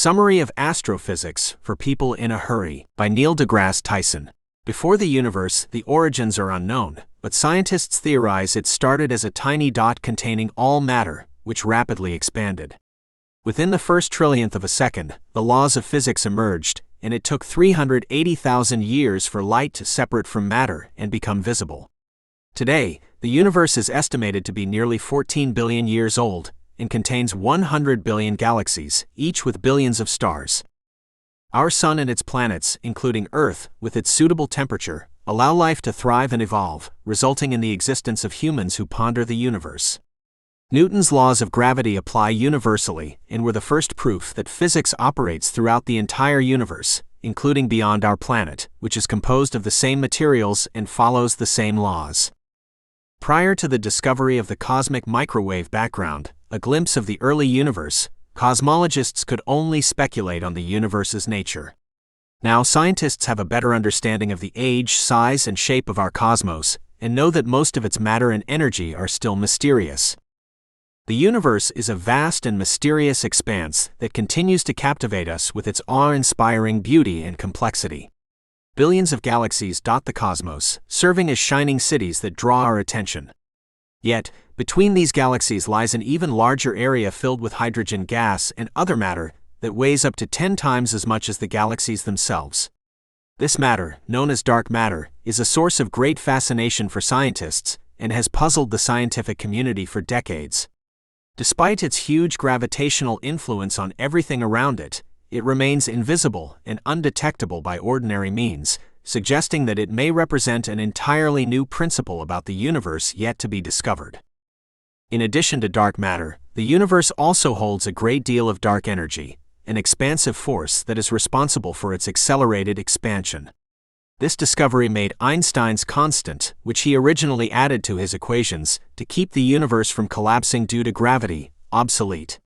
Summary of Astrophysics for People in a Hurry by Neil deGrasse Tyson. Before the universe, the origins are unknown, but scientists theorize it started as a tiny dot containing all matter, which rapidly expanded. Within the first trillionth of a second, the laws of physics emerged, and it took 380,000 years for light to separate from matter and become visible. Today, the universe is estimated to be nearly 14 billion years old, and contains 100 billion galaxies, each with billions of stars. Our Sun and its planets, including Earth, with its suitable temperature, allow life to thrive and evolve, resulting in the existence of humans who ponder the universe. Newton's laws of gravity apply universally and were the first proof that physics operates throughout the entire universe, including beyond our planet, which is composed of the same materials and follows the same laws. Prior to the discovery of the cosmic microwave background, a glimpse of the early universe, cosmologists could only speculate on the universe's nature. Now scientists have a better understanding of the age, size, and shape of our cosmos, and know that most of its matter and energy are still mysterious. The universe is a vast and mysterious expanse that continues to captivate us with its awe-inspiring beauty and complexity. Billions of galaxies dot the cosmos, serving as shining cities that draw our attention. Yet, between these galaxies lies an even larger area filled with hydrogen gas and other matter that weighs up to 10 times as much as the galaxies themselves. This matter, known as dark matter, is a source of great fascination for scientists and has puzzled the scientific community for decades. Despite its huge gravitational influence on everything around it, it remains invisible and undetectable by ordinary means, suggesting that it may represent an entirely new principle about the universe yet to be discovered. In addition to dark matter, the universe also holds a great deal of dark energy, an expansive force that is responsible for its accelerated expansion. This discovery made Einstein's constant, which he originally added to his equations to keep the universe from collapsing due to gravity, obsolete.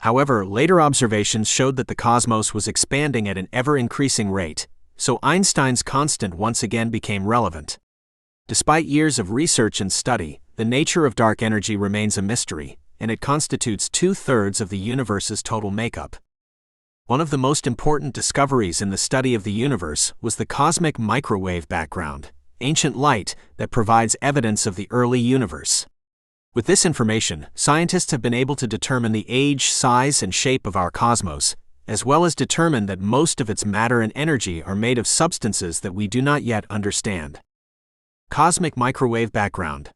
However, later observations showed that the cosmos was expanding at an ever-increasing rate, so Einstein's constant once again became relevant. Despite years of research and study, the nature of dark energy remains a mystery, and it constitutes 2/3 of the universe's total makeup. One of the most important discoveries in the study of the universe was the cosmic microwave background, ancient light that provides evidence of the early universe. With this information, scientists have been able to determine the age, size, and shape of our cosmos, as well as determine that most of its matter and energy are made of substances that we do not yet understand. Cosmic microwave background.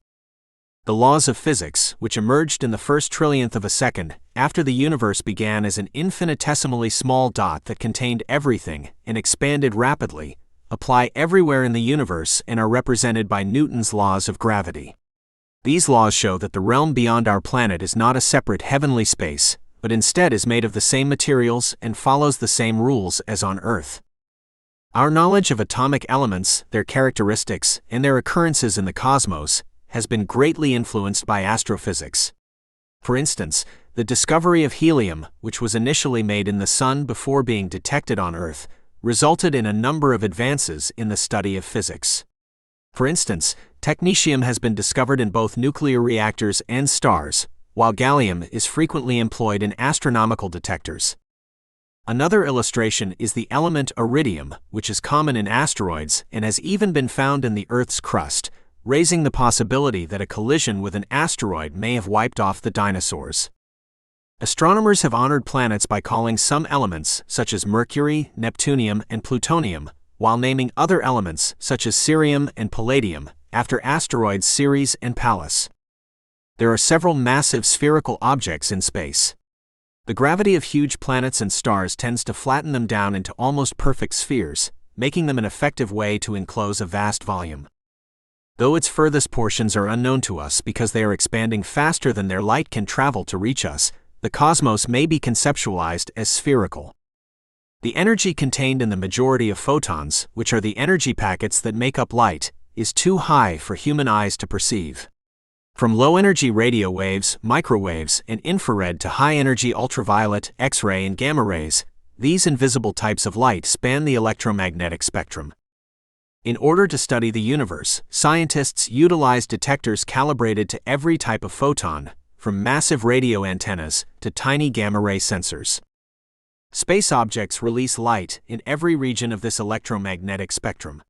The laws of physics, which emerged in the first trillionth of a second after the universe began as an infinitesimally small dot that contained everything and expanded rapidly, apply everywhere in the universe and are represented by Newton's laws of gravity. These laws show that the realm beyond our planet is not a separate heavenly space, but instead is made of the same materials and follows the same rules as on Earth. Our knowledge of atomic elements, their characteristics, and their occurrences in the cosmos has been greatly influenced by astrophysics. For instance, the discovery of helium, which was initially made in the Sun before being detected on Earth, resulted in a number of advances in the study of physics. For instance, technetium has been discovered in both nuclear reactors and stars, while gallium is frequently employed in astronomical detectors. Another illustration is the element iridium, which is common in asteroids and has even been found in the Earth's crust, raising the possibility that a collision with an asteroid may have wiped off the dinosaurs. Astronomers have honored planets by calling some elements, such as Mercury, Neptunium, and Plutonium, while naming other elements, such as cerium and palladium, after asteroids Ceres and Pallas. There are several massive spherical objects in space. The gravity of huge planets and stars tends to flatten them down into almost perfect spheres, making them an effective way to enclose a vast volume. Though its furthest portions are unknown to us because they are expanding faster than their light can travel to reach us, the cosmos may be conceptualized as spherical. The energy contained in the majority of photons, which are the energy packets that make up light, is too high for human eyes to perceive. From low-energy radio waves, microwaves, and infrared to high-energy ultraviolet, X-ray, and gamma rays, these invisible types of light span the electromagnetic spectrum. In order to study the universe, scientists utilize detectors calibrated to every type of photon, from massive radio antennas to tiny gamma-ray sensors. Space objects release light in every region of this electromagnetic spectrum.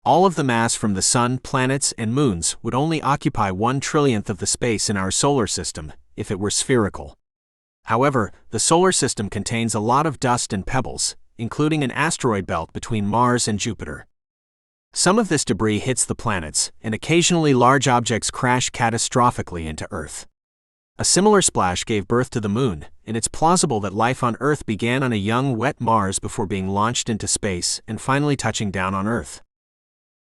All of the mass from the Sun, planets, and moons would only occupy 1/1,000,000th of the space in our solar system if it were spherical. However, the solar system contains a lot of dust and pebbles, including an asteroid belt between Mars and Jupiter. Some of this debris hits the planets, and occasionally large objects crash catastrophically into Earth. A similar splash gave birth to the Moon, and it's plausible that life on Earth began on a young, wet Mars before being launched into space and finally touching down on Earth.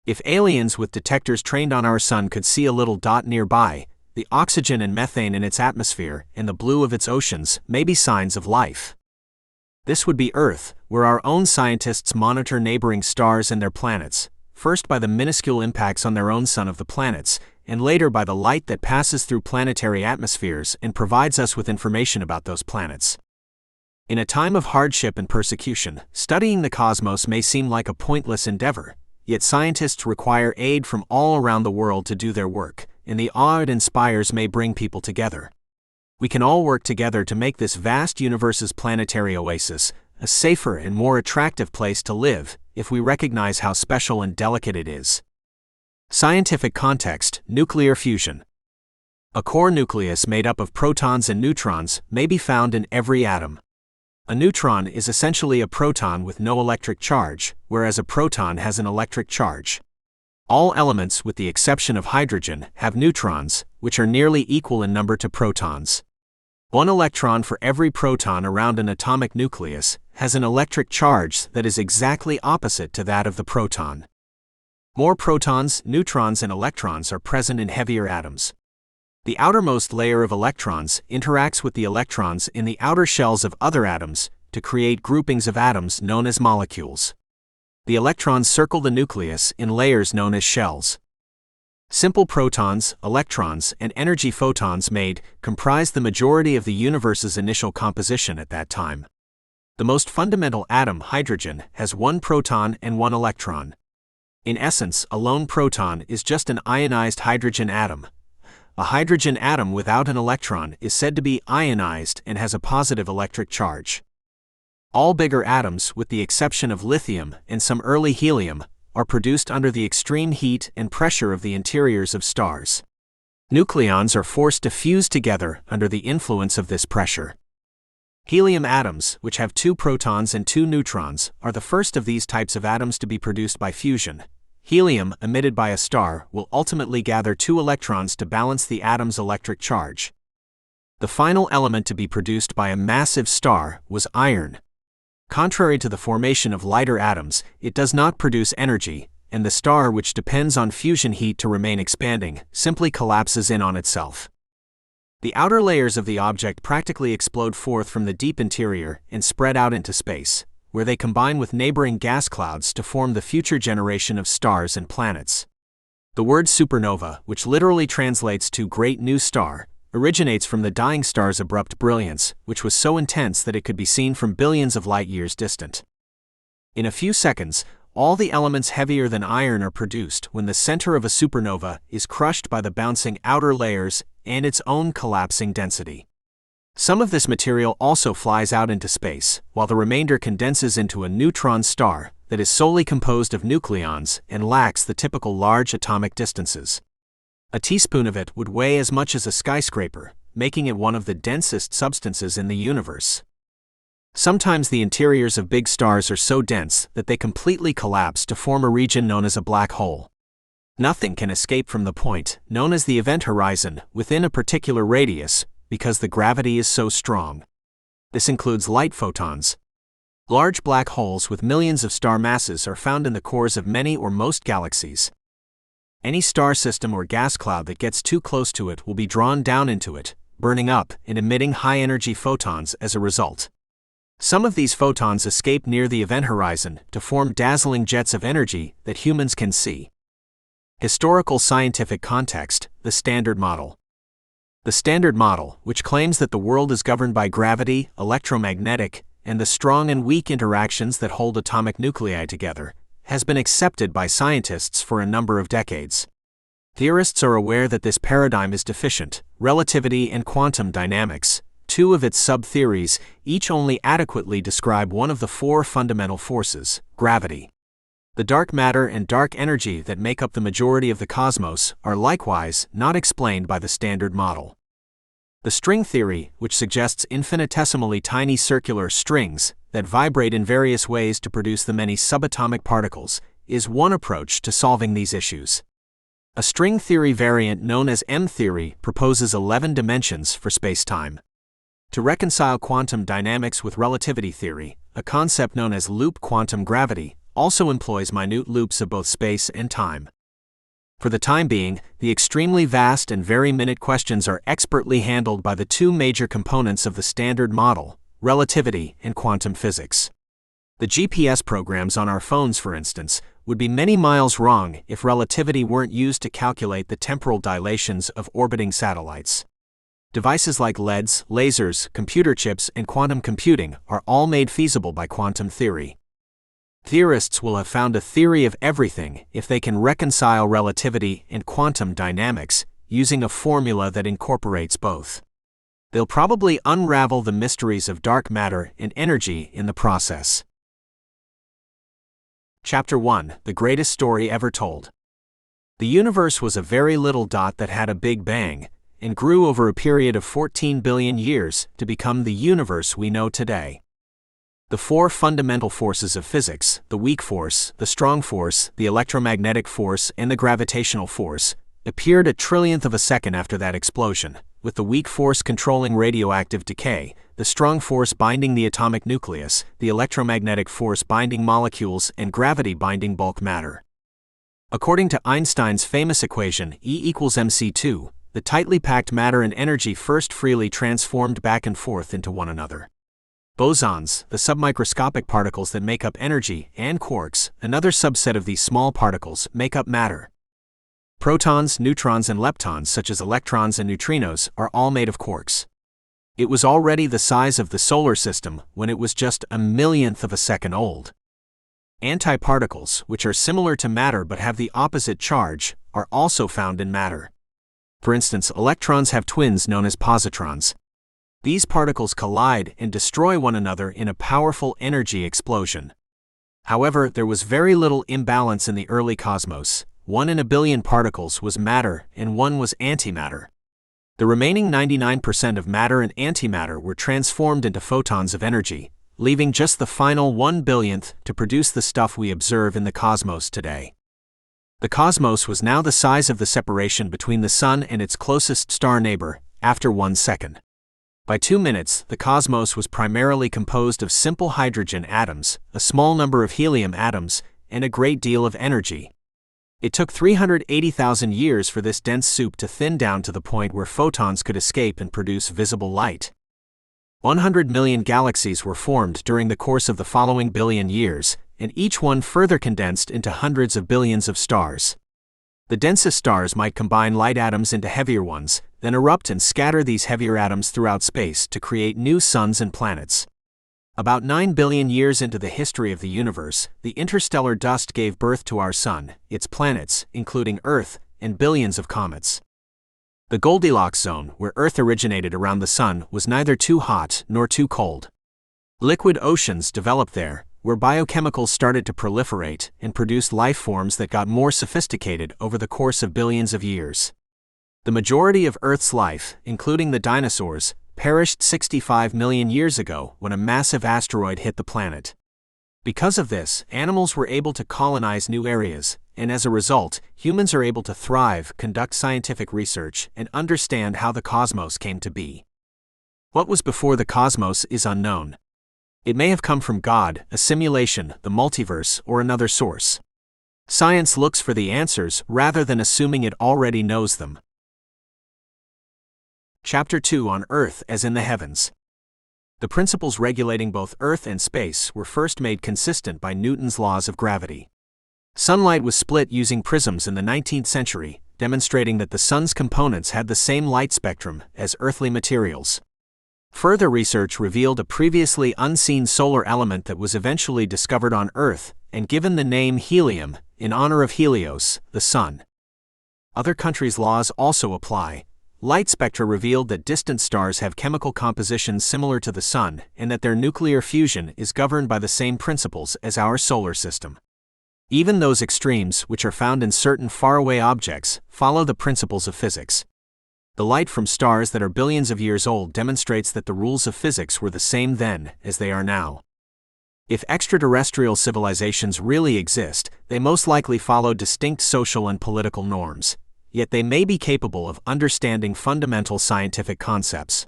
If aliens with detectors trained on our Sun could see a little dot nearby, the oxygen and methane in its atmosphere and the blue of its oceans may be signs of life. This would be Earth, where our own scientists monitor neighboring stars and their planets, first by the minuscule impacts on their own sun of the planets, and later by the light that passes through planetary atmospheres and provides us with information about those planets. In a time of hardship and persecution, studying the cosmos may seem like a pointless endeavor, yet scientists require aid from all around the world to do their work, and the awe it inspires may bring people together. We can all work together to make this vast universe's planetary oasis a safer and more attractive place to live if we recognize how special and delicate it is. Scientific context: nuclear fusion. A core nucleus made up of protons and neutrons may be found in every atom. A neutron is essentially a proton with no electric charge, whereas a proton has an electric charge. All elements, with the exception of hydrogen, have neutrons, which are nearly equal in number to protons. One electron for every proton around an atomic nucleus has an electric charge that is exactly opposite to that of the proton. More protons, neutrons, and electrons are present in heavier atoms. The outermost layer of electrons interacts with the electrons in the outer shells of other atoms to create groupings of atoms known as molecules. The electrons circle the nucleus in layers known as shells. Simple protons, electrons, and energy photons comprise the majority of the universe's initial composition at that time. The most fundamental atom, hydrogen, has one proton and one electron. In essence, a lone proton is just an ionized hydrogen atom. A hydrogen atom without an electron is said to be ionized and has a positive electric charge. All bigger atoms, with the exception of lithium and some early helium, are produced under the extreme heat and pressure of the interiors of stars. Nucleons are forced to fuse together under the influence of this pressure. Helium atoms, which have 2 protons and 2 neutrons, are the first of these types of atoms to be produced by fusion. Helium emitted by a star will ultimately gather 2 electrons to balance the atom's electric charge. The final element to be produced by a massive star was iron. Contrary to the formation of lighter atoms, it does not produce energy, and the star, which depends on fusion heat to remain expanding, simply collapses in on itself. The outer layers of the object practically explode forth from the deep interior and spread out into space, where they combine with neighboring gas clouds to form the future generation of stars and planets. The word supernova, which literally translates to great new star, originates from the dying star's abrupt brilliance, which was so intense that it could be seen from billions of light years distant. In a few seconds, all the elements heavier than iron are produced when the center of a supernova is crushed by the bouncing outer layers and its own collapsing density. Some of this material also flies out into space, while the remainder condenses into a neutron star that is solely composed of nucleons and lacks the typical large atomic distances. A teaspoon of it would weigh as much as a skyscraper, making it one of the densest substances in the universe. Sometimes the interiors of big stars are so dense that they completely collapse to form a region known as a black hole. Nothing can escape from the point, known as the event horizon, within a particular radius, because the gravity is so strong. This includes light photons. Large black holes with millions of star masses are found in the cores of many or most galaxies. Any star system or gas cloud that gets too close to it will be drawn down into it, burning up and emitting high-energy photons as a result. Some of these photons escape near the event horizon to form dazzling jets of energy that humans can see. Historical scientific context: the Standard Model. The Standard Model, which claims that the world is governed by gravity, electromagnetic, and the strong and weak interactions that hold atomic nuclei together, has been accepted by scientists for a number of decades. Theorists are aware that this paradigm is deficient. Relativity and quantum dynamics, two of its sub-theories each only adequately describe one of the four fundamental forces, gravity. The dark matter and dark energy that make up the majority of the cosmos are likewise not explained by the Standard Model. The string theory, which suggests infinitesimally tiny circular strings that vibrate in various ways to produce the many subatomic particles, is one approach to solving these issues. A string theory variant known as M-theory proposes 11 dimensions for spacetime. To reconcile quantum dynamics with relativity theory, a concept known as loop quantum gravity also employs minute loops of both space and time. For the time being, the extremely vast and very minute questions are expertly handled by the two major components of the Standard Model, relativity and quantum physics. The GPS programs on our phones, for instance, would be many miles wrong if relativity weren't used to calculate the temporal dilations of orbiting satellites. Devices like LEDs, lasers, computer chips, and quantum computing are all made feasible by quantum theory. Theorists will have found a theory of everything if they can reconcile relativity and quantum dynamics using a formula that incorporates both. They'll probably unravel the mysteries of dark matter and energy in the process. Chapter 1: The Greatest Story Ever Told. The universe was a very little dot that had a big bang, and grew over a period of 14 billion years to become the universe we know today. The four fundamental forces of physics, the weak force, the strong force, the electromagnetic force, and the gravitational force, appeared a trillionth of a second after that explosion, with the weak force controlling radioactive decay, the strong force binding the atomic nucleus, the electromagnetic force binding molecules, and gravity binding bulk matter. According to Einstein's famous equation E=mc2, the tightly packed matter and energy first freely transformed back and forth into one another. Bosons, the submicroscopic particles that make up energy, and quarks, another subset of these small particles, make up matter. Protons, neutrons, and leptons, such as electrons and neutrinos, are all made of quarks. It was already the size of the solar system when it was just a millionth of a second old. Antiparticles, which are similar to matter but have the opposite charge, are also found in matter. For instance, electrons have twins known as positrons. These particles collide and destroy one another in a powerful energy explosion. However, there was very little imbalance in the early cosmos. 1 in a billion particles was matter and 1 was antimatter. The remaining 99% of matter and antimatter were transformed into photons of energy, leaving just the final 1 billionth to produce the stuff we observe in the cosmos today. The cosmos was now the size of the separation between the Sun and its closest star neighbor, after 1 second. By 2 minutes, the cosmos was primarily composed of simple hydrogen atoms, a small number of helium atoms, and a great deal of energy. It took 380,000 years for this dense soup to thin down to the point where photons could escape and produce visible light. 100 million galaxies were formed during the course of the following billion years, and each one further condensed into hundreds of billions of stars. The densest stars might combine light atoms into heavier ones, then erupt and scatter these heavier atoms throughout space to create new suns and planets. About 9 billion years into the history of the universe, the interstellar dust gave birth to our Sun, its planets, including Earth, and billions of comets. The Goldilocks zone, where Earth originated around the Sun, was neither too hot nor too cold. Liquid oceans developed there, where biochemicals started to proliferate and produced life forms that got more sophisticated over the course of billions of years. The majority of Earth's life, including the dinosaurs, perished 65 million years ago when a massive asteroid hit the planet. Because of this, animals were able to colonize new areas, and as a result, humans are able to thrive, conduct scientific research, and understand how the cosmos came to be. What was before the cosmos is unknown. It may have come from God, a simulation, the multiverse, or another source. Science looks for the answers rather than assuming it already knows them. Chapter 2: On Earth as in the Heavens. The principles regulating both Earth and space were first made consistent by Newton's laws of gravity. Sunlight was split using prisms in the 19th century, demonstrating that the sun's components had the same light spectrum as earthly materials. Further research revealed a previously unseen solar element that was eventually discovered on Earth and given the name helium, in honor of Helios, the sun. Other countries' laws also apply. Light spectra revealed that distant stars have chemical compositions similar to the Sun and that their nuclear fusion is governed by the same principles as our solar system. Even those extremes, which are found in certain faraway objects, follow the principles of physics. The light from stars that are billions of years old demonstrates that the rules of physics were the same then as they are now. If extraterrestrial civilizations really exist, they most likely follow distinct social and political norms, yet they may be capable of understanding fundamental scientific concepts.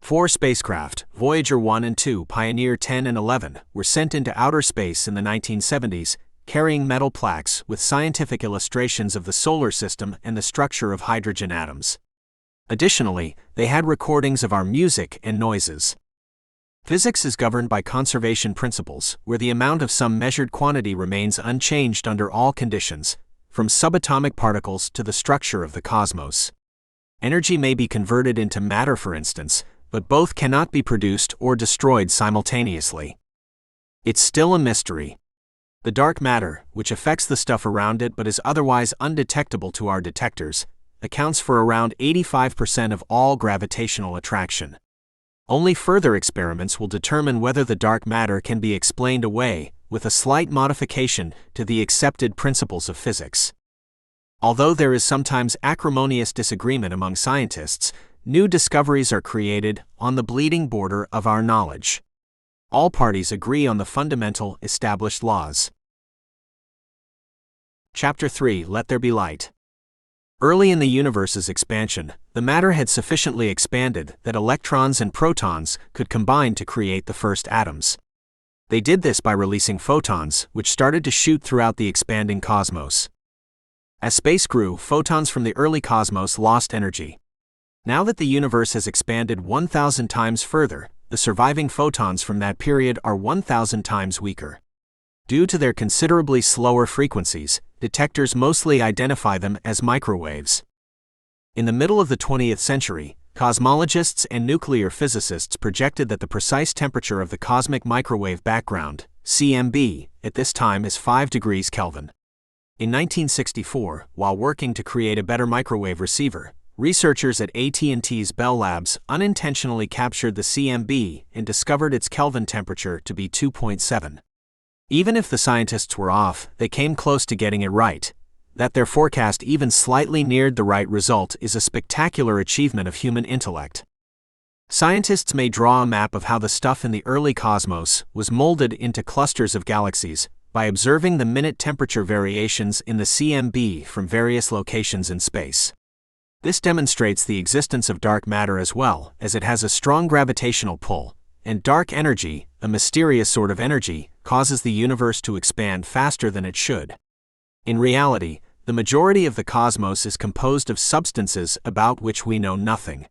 4 spacecraft, Voyager 1 and 2, Pioneer 10 and 11, were sent into outer space in the 1970s, carrying metal plaques with scientific illustrations of the solar system and the structure of hydrogen atoms. Additionally, they had recordings of our music and noises. Physics is governed by conservation principles, where the amount of some measured quantity remains unchanged under all conditions, from subatomic particles to the structure of the cosmos. Energy may be converted into matter, for instance, but both cannot be produced or destroyed simultaneously. It's still a mystery. The dark matter, which affects the stuff around it but is otherwise undetectable to our detectors, accounts for around 85% of all gravitational attraction. Only further experiments will determine whether the dark matter can be explained away, with a slight modification to the accepted principles of physics. Although there is sometimes acrimonious disagreement among scientists, new discoveries are created on the bleeding border of our knowledge. All parties agree on the fundamental, established laws. Chapter 3: Let There Be Light. Early in the universe's expansion, the matter had sufficiently expanded that electrons and protons could combine to create the first atoms. They did this by releasing photons, which started to shoot throughout the expanding cosmos. As space grew, photons from the early cosmos lost energy. Now that the universe has expanded 1,000 times further, the surviving photons from that period are 1,000 times weaker. Due to their considerably slower frequencies, detectors mostly identify them as microwaves. In the middle of the 20th century, cosmologists and nuclear physicists projected that the precise temperature of the cosmic microwave background, CMB, at this time is 5 degrees Kelvin. In 1964, while working to create a better microwave receiver, researchers at AT&T's Bell Labs unintentionally captured the CMB and discovered its Kelvin temperature to be 2.7. Even if the scientists were off, they came close to getting it right. That their forecast even slightly neared the right result is a spectacular achievement of human intellect. Scientists may draw a map of how the stuff in the early cosmos was molded into clusters of galaxies by observing the minute temperature variations in the CMB from various locations in space. This demonstrates the existence of dark matter as well, as it has a strong gravitational pull, and dark energy, a mysterious sort of energy, causes the universe to expand faster than it should. In reality, the majority of the cosmos is composed of substances about which we know nothing.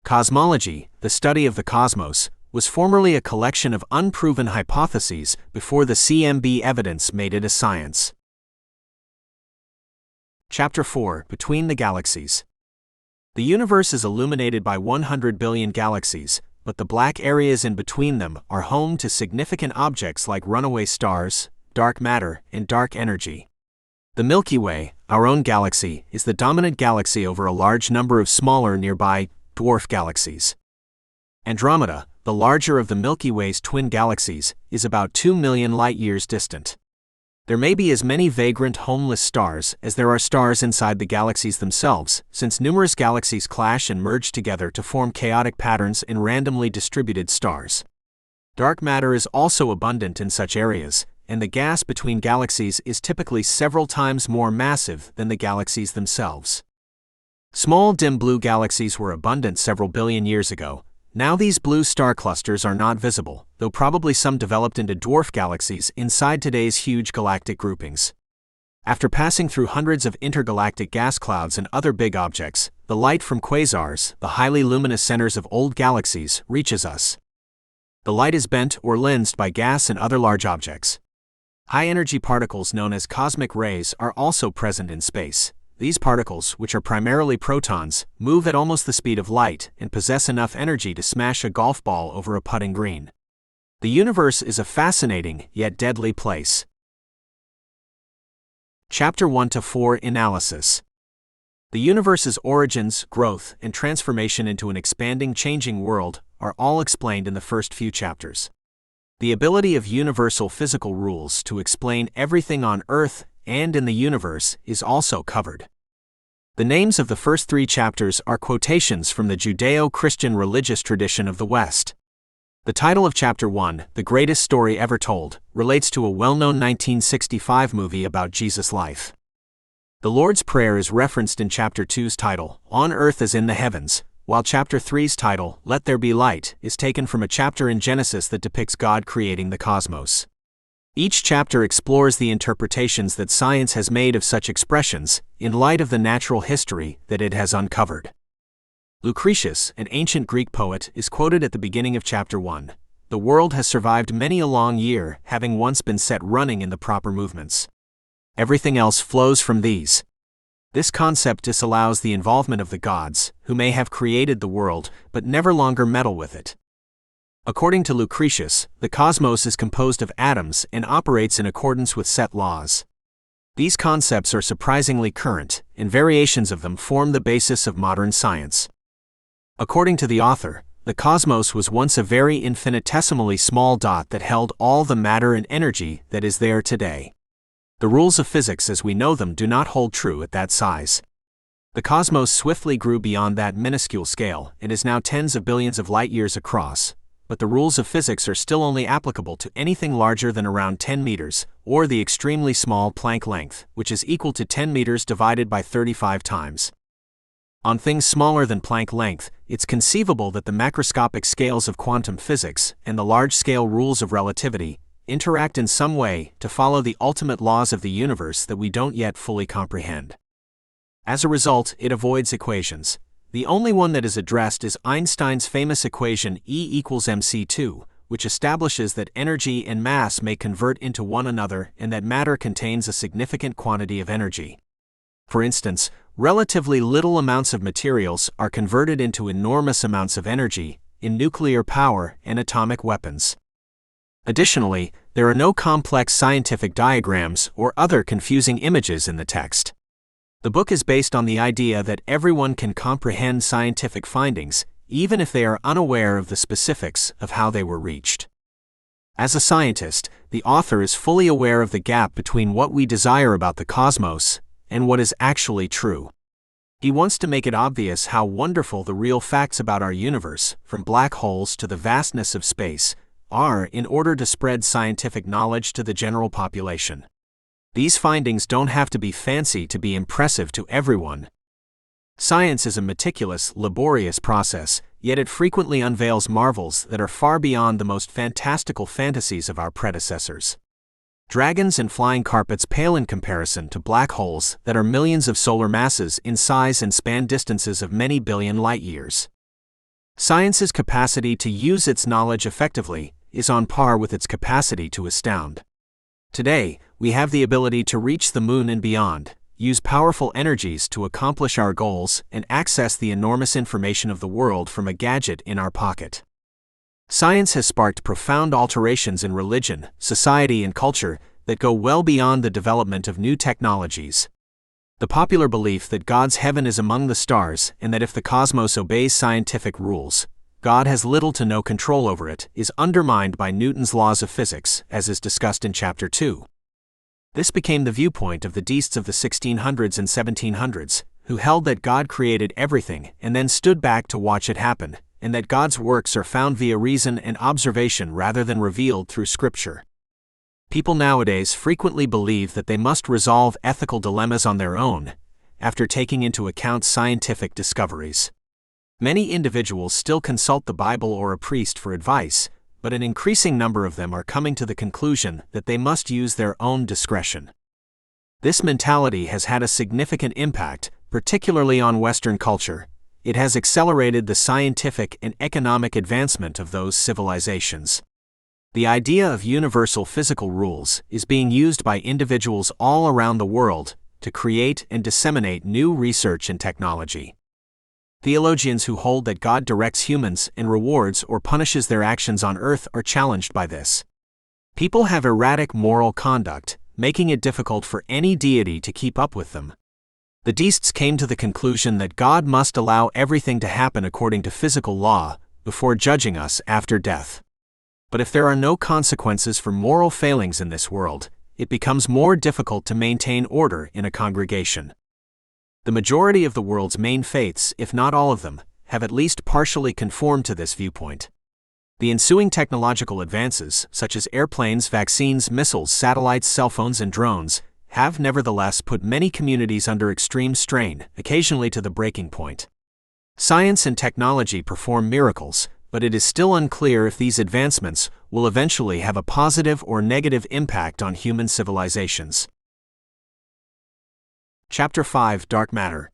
Cosmology, the study of the cosmos, was formerly a collection of unproven hypotheses before the CMB evidence made it a science. Chapter 4: Between the Galaxies. The universe is illuminated by 100 billion galaxies, but the black areas in between them are home to significant objects like runaway stars, dark matter, and dark energy. The Milky Way, our own galaxy, is the dominant galaxy over a large number of smaller nearby, dwarf galaxies. Andromeda, the larger of the Milky Way's twin galaxies, is about 2 million light-years distant. There may be as many vagrant homeless stars as there are stars inside the galaxies themselves, since numerous galaxies clash and merge together to form chaotic patterns in randomly distributed stars. Dark matter is also abundant in such areas, and the gas between galaxies is typically several times more massive than the galaxies themselves. Small dim blue galaxies were abundant several billion years ago. Now these blue star clusters are not visible, though probably some developed into dwarf galaxies inside today's huge galactic groupings. After passing through hundreds of intergalactic gas clouds and other big objects, the light from quasars, the highly luminous centers of old galaxies, reaches us. The light is bent or lensed by gas and other large objects. High-energy particles known as cosmic rays are also present in space. These particles, which are primarily protons, move at almost the speed of light and possess enough energy to smash a golf ball over a putting green. The universe is a fascinating, yet deadly place. Chapter 1-4: Analysis. The universe's origins, growth, and transformation into an expanding, changing world are all explained in the first few chapters. The ability of universal physical rules to explain everything on Earth and in the universe is also covered. The names of the first 3 chapters are quotations from the Judeo-Christian religious tradition of the West. The title of Chapter 1, The Greatest Story Ever Told, relates to a well-known 1965 movie about Jesus' life. The Lord's Prayer is referenced in Chapter 2's title, On Earth as in the Heavens, while Chapter 3's title, Let There Be Light, is taken from a chapter in Genesis that depicts God creating the cosmos. Each chapter explores the interpretations that science has made of such expressions, in light of the natural history that it has uncovered. Lucretius, an ancient Greek poet, is quoted at the beginning of Chapter 1. The world has survived many a long year, having once been set running in the proper movements. Everything else flows from these. This concept disallows the involvement of the gods, who may have created the world, but never longer meddle with it. According to Lucretius, the cosmos is composed of atoms and operates in accordance with set laws. These concepts are surprisingly current, and variations of them form the basis of modern science. According to the author, the cosmos was once a very infinitesimally small dot that held all the matter and energy that is there today. The rules of physics as we know them do not hold true at that size. The cosmos swiftly grew beyond that minuscule scale and is now tens of billions of light-years across, but the rules of physics are still only applicable to anything larger than around 10 meters, or the extremely small Planck length, which is equal to 10 meters divided by 35 times. On things smaller than Planck length, it's conceivable that the macroscopic scales of quantum physics and the large-scale rules of relativity interact in some way to follow the ultimate laws of the universe that we don't yet fully comprehend. As a result, it avoids equations. The only one that is addressed is Einstein's famous equation E equals mc2, which establishes that energy and mass may convert into one another and that matter contains a significant quantity of energy. For instance, relatively little amounts of materials are converted into enormous amounts of energy in nuclear power and atomic weapons. Additionally, there are no complex scientific diagrams or other confusing images in the text. The book is based on the idea that everyone can comprehend scientific findings, even if they are unaware of the specifics of how they were reached. As a scientist, the author is fully aware of the gap between what we desire about the cosmos and what is actually true. He wants to make it obvious how wonderful the real facts about our universe, from black holes to the vastness of space, are in order to spread scientific knowledge to the general population. These findings don't have to be fancy to be impressive to everyone. Science is a meticulous, laborious process, yet it frequently unveils marvels that are far beyond the most fantastical fantasies of our predecessors. Dragons and flying carpets pale in comparison to black holes that are millions of solar masses in size and span distances of many billion light-years. Science's capacity to use its knowledge effectively is on par with its capacity to astound. Today, we have the ability to reach the moon and beyond, use powerful energies to accomplish our goals, and access the enormous information of the world from a gadget in our pocket. Science has sparked profound alterations in religion, society, and culture that go well beyond the development of new technologies. The popular belief that God's heaven is among the stars and that if the cosmos obeys scientific rules, God has little to no control over it is undermined by Newton's laws of physics, as is discussed in Chapter 2. This became the viewpoint of the deists of the 1600s and 1700s, who held that God created everything and then stood back to watch it happen, and that God's works are found via reason and observation rather than revealed through Scripture. People nowadays frequently believe that they must resolve ethical dilemmas on their own, after taking into account scientific discoveries. Many individuals still consult the Bible or a priest for advice, but an increasing number of them are coming to the conclusion that they must use their own discretion. This mentality has had a significant impact, particularly on Western culture. It has accelerated the scientific and economic advancement of those civilizations. The idea of universal physical rules is being used by individuals all around the world to create and disseminate new research and technology. Theologians who hold that God directs humans and rewards or punishes their actions on earth are challenged by this. People have erratic moral conduct, making it difficult for any deity to keep up with them. The deists came to the conclusion that God must allow everything to happen according to physical law before judging us after death. But if there are no consequences for moral failings in this world, it becomes more difficult to maintain order in a congregation. The majority of the world's main faiths, if not all of them, have at least partially conformed to this viewpoint. The ensuing technological advances, such as airplanes, vaccines, missiles, satellites, cell phones, and drones, have nevertheless put many communities under extreme strain, occasionally to the breaking point. Science and technology perform miracles, but it is still unclear if these advancements will eventually have a positive or negative impact on human civilizations. Chapter 5: Dark Matter.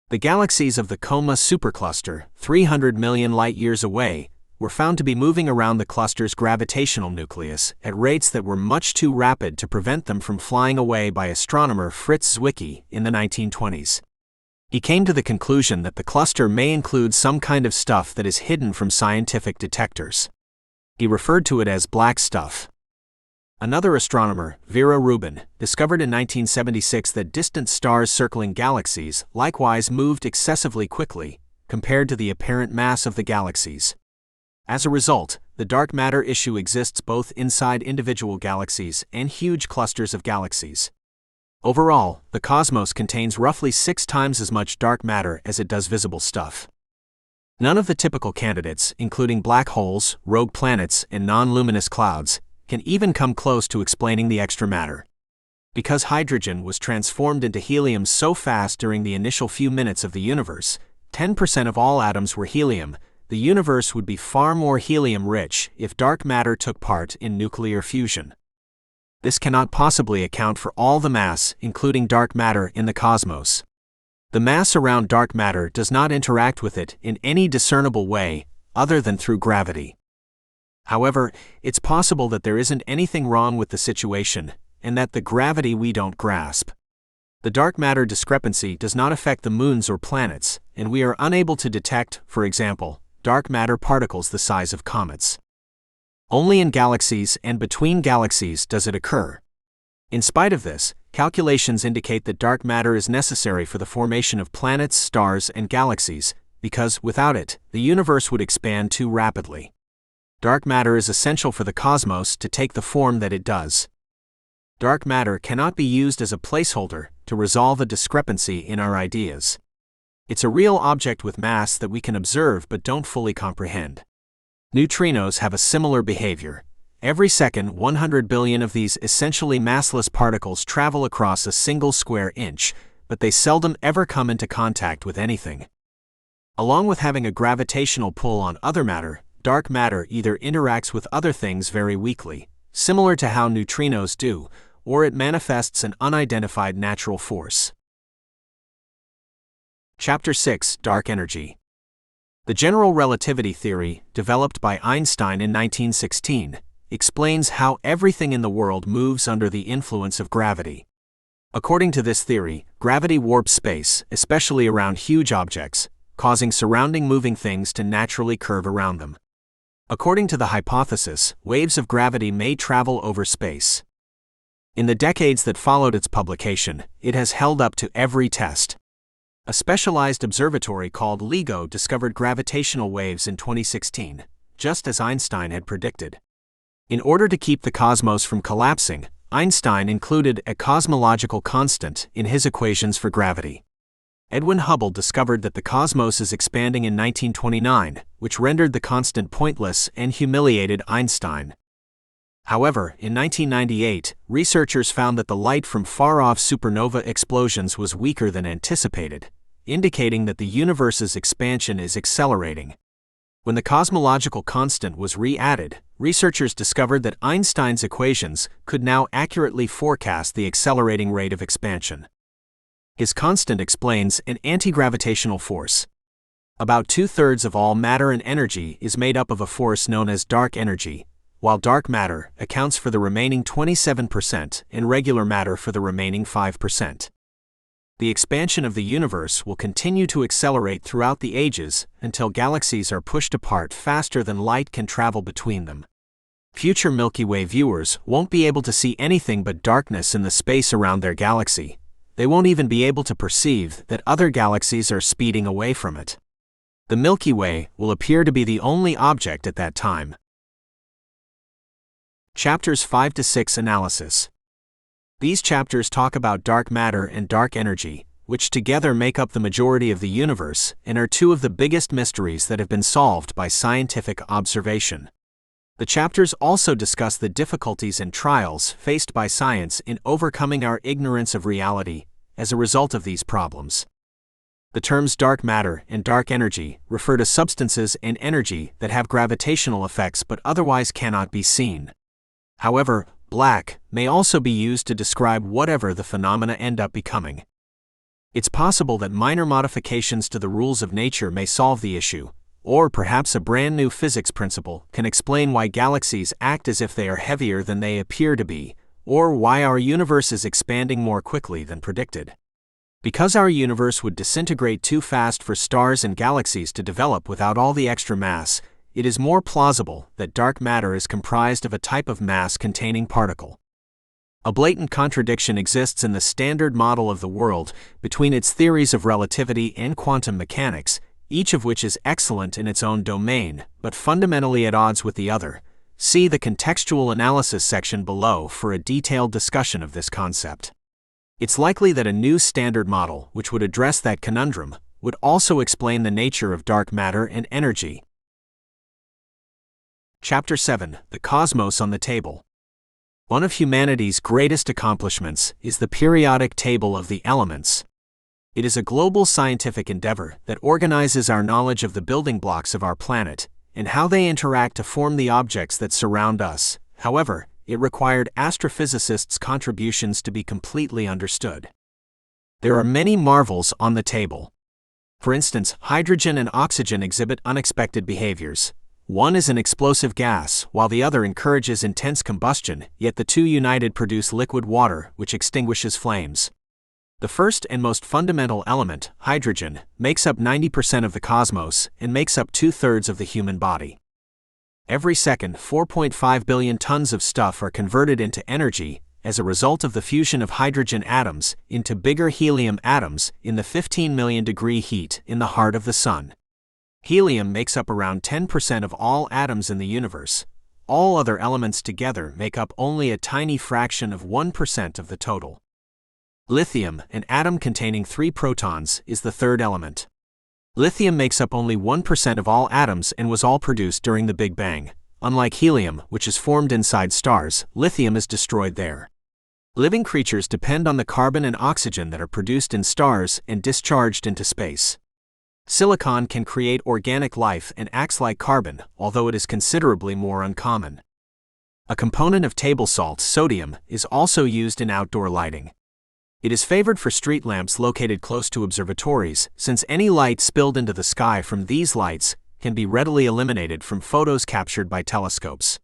The galaxies of the Coma supercluster, 300 million light-years away, were found to be moving around the cluster's gravitational nucleus at rates that were much too rapid to prevent them from flying away by astronomer Fritz Zwicky in the 1920s. He came to the conclusion that the cluster may include some kind of stuff that is hidden from scientific detectors. He referred to it as black stuff. Another astronomer, Vera Rubin, discovered in 1976 that distant stars circling galaxies likewise moved excessively quickly compared to the apparent mass of the galaxies. As a result, the dark matter issue exists both inside individual galaxies and huge clusters of galaxies. Overall, the cosmos contains roughly 6 times as much dark matter as it does visible stuff. None of the typical candidates, including black holes, rogue planets, and non-luminous clouds, can even come close to explaining the extra matter. Because hydrogen was transformed into helium so fast during the initial few minutes of the universe, 10% of all atoms were helium. The universe would be far more helium-rich if dark matter took part in nuclear fusion. This cannot possibly account for all the mass, including dark matter, in the cosmos. The mass around dark matter does not interact with it in any discernible way, other than through gravity. However, it's possible that there isn't anything wrong with the situation, and that the gravity we don't grasp. The dark matter discrepancy does not affect the moons or planets, and we are unable to detect, for example, dark matter particles the size of comets. Only in galaxies and between galaxies does it occur. In spite of this, calculations indicate that dark matter is necessary for the formation of planets, stars, and galaxies, because without it, the universe would expand too rapidly. Dark matter is essential for the cosmos to take the form that it does. Dark matter cannot be used as a placeholder to resolve a discrepancy in our ideas. It's a real object with mass that we can observe but don't fully comprehend. Neutrinos have a similar behavior. Every second, 100 billion of these essentially massless particles travel across a single square inch, but they seldom ever come into contact with anything. Along with having a gravitational pull on other matter, dark matter either interacts with other things very weakly, similar to how neutrinos do, or it manifests an unidentified natural force. Chapter 6: Dark Energy. The general relativity theory, developed by Einstein in 1916, explains how everything in the world moves under the influence of gravity. According to this theory, gravity warps space, especially around huge objects, causing surrounding moving things to naturally curve around them. According to the hypothesis, waves of gravity may travel over space. In the decades that followed its publication, it has held up to every test. A specialized observatory called LIGO discovered gravitational waves in 2016, just as Einstein had predicted. In order to keep the cosmos from collapsing, Einstein included a cosmological constant in his equations for gravity. Edwin Hubble discovered that the cosmos is expanding in 1929, which rendered the constant pointless and humiliated Einstein. However, in 1998, researchers found that the light from far-off supernova explosions was weaker than anticipated, indicating that the universe's expansion is accelerating. When the cosmological constant was re-added, researchers discovered that Einstein's equations could now accurately forecast the accelerating rate of expansion. His constant explains an anti-gravitational force. About 2/3 of all matter and energy is made up of a force known as dark energy, while dark matter accounts for the remaining 27% and regular matter for the remaining 5%. The expansion of the universe will continue to accelerate throughout the ages until galaxies are pushed apart faster than light can travel between them. Future Milky Way viewers won't be able to see anything but darkness in the space around their galaxy. They won't even be able to perceive that other galaxies are speeding away from it. The Milky Way will appear to be the only object at that time. Chapters 5 to 6 Analysis. These chapters talk about dark matter and dark energy, which together make up the majority of the universe and are two of the biggest mysteries that have been solved by scientific observation. The chapters also discuss the difficulties and trials faced by science in overcoming our ignorance of reality as a result of these problems. The terms dark matter and dark energy refer to substances and energy that have gravitational effects but otherwise cannot be seen. However, black may also be used to describe whatever the phenomena end up becoming. It's possible that minor modifications to the rules of nature may solve the issue, or perhaps a brand new physics principle can explain why galaxies act as if they are heavier than they appear to be, or why our universe is expanding more quickly than predicted. Because our universe would disintegrate too fast for stars and galaxies to develop without all the extra mass, it is more plausible that dark matter is comprised of a type of mass-containing particle. A blatant contradiction exists in the standard model of the world between its theories of relativity and quantum mechanics, each of which is excellent in its own domain, but fundamentally at odds with the other. See the contextual analysis section below for a detailed discussion of this concept. It's likely that a new standard model, which would address that conundrum, would also explain the nature of dark matter and energy. Chapter 7: The Cosmos on the Table. One of humanity's greatest accomplishments is the periodic table of the elements. It is a global scientific endeavor that organizes our knowledge of the building blocks of our planet and how they interact to form the objects that surround us. However, it required astrophysicists' contributions to be completely understood. There are many marvels on the table. For instance, hydrogen and oxygen exhibit unexpected behaviors. One is an explosive gas, while the other encourages intense combustion, yet the two united produce liquid water, which extinguishes flames. The first and most fundamental element, hydrogen, makes up 90% of the cosmos and makes up 2/3 of the human body. Every second, 4.5 billion tons of stuff are converted into energy as a result of the fusion of hydrogen atoms into bigger helium atoms in the 15 million degree heat in the heart of the Sun. Helium makes up around 10% of all atoms in the universe. All other elements together make up only a tiny fraction of 1% of the total. Lithium, an atom containing 3 protons, is the third element. Lithium makes up only 1% of all atoms and was all produced during the Big Bang. Unlike helium, which is formed inside stars, lithium is destroyed there. Living creatures depend on the carbon and oxygen that are produced in stars and discharged into space. Silicon can create organic life and acts like carbon, although it is considerably more uncommon. A component of table salt, sodium, is also used in outdoor lighting. It is favored for street lamps located close to observatories, since any light spilled into the sky from these lights can be readily eliminated from photos captured by telescopes.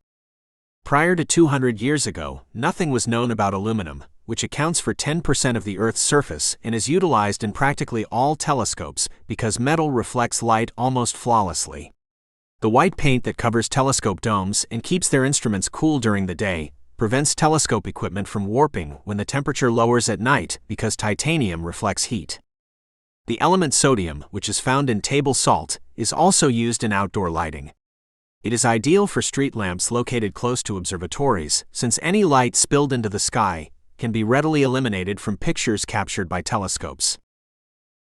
Prior to 200 years ago, nothing was known about aluminum, which accounts for 10% of the Earth's surface and is utilized in practically all telescopes because metal reflects light almost flawlessly. The white paint that covers telescope domes and keeps their instruments cool during the day prevents telescope equipment from warping when the temperature lowers at night because titanium reflects heat. The element sodium, which is found in table salt, is also used in outdoor lighting. It is ideal for street lamps located close to observatories, since any light spilled into the sky can be readily eliminated from pictures captured by telescopes.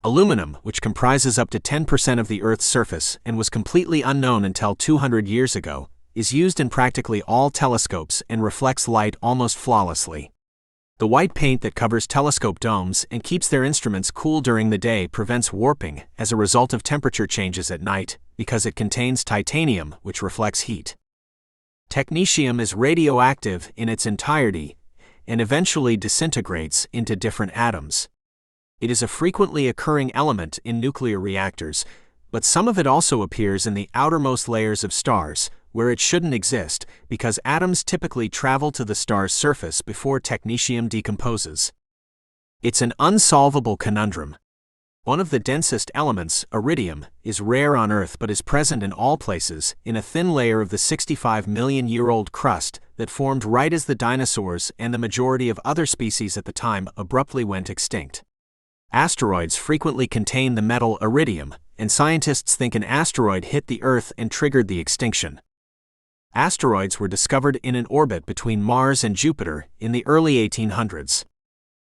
Aluminum, which comprises up to 10% of the Earth's surface and was completely unknown until 200 years ago, is used in practically all telescopes and reflects light almost flawlessly. The white paint that covers telescope domes and keeps their instruments cool during the day prevents warping as a result of temperature changes at night because it contains titanium, which reflects heat. Technetium is radioactive in its entirety and eventually disintegrates into different atoms. It is a frequently occurring element in nuclear reactors, but some of it also appears in the outermost layers of stars, where it shouldn't exist because atoms typically travel to the star's surface before technetium decomposes. It's an unsolvable conundrum. One of the densest elements, iridium, is rare on Earth but is present in all places in a thin layer of the 65-million-year-old crust that formed right as the dinosaurs and the majority of other species at the time abruptly went extinct. Asteroids frequently contain the metal iridium, and scientists think an asteroid hit the Earth and triggered the extinction. Asteroids were discovered in an orbit between Mars and Jupiter in the early 1800s.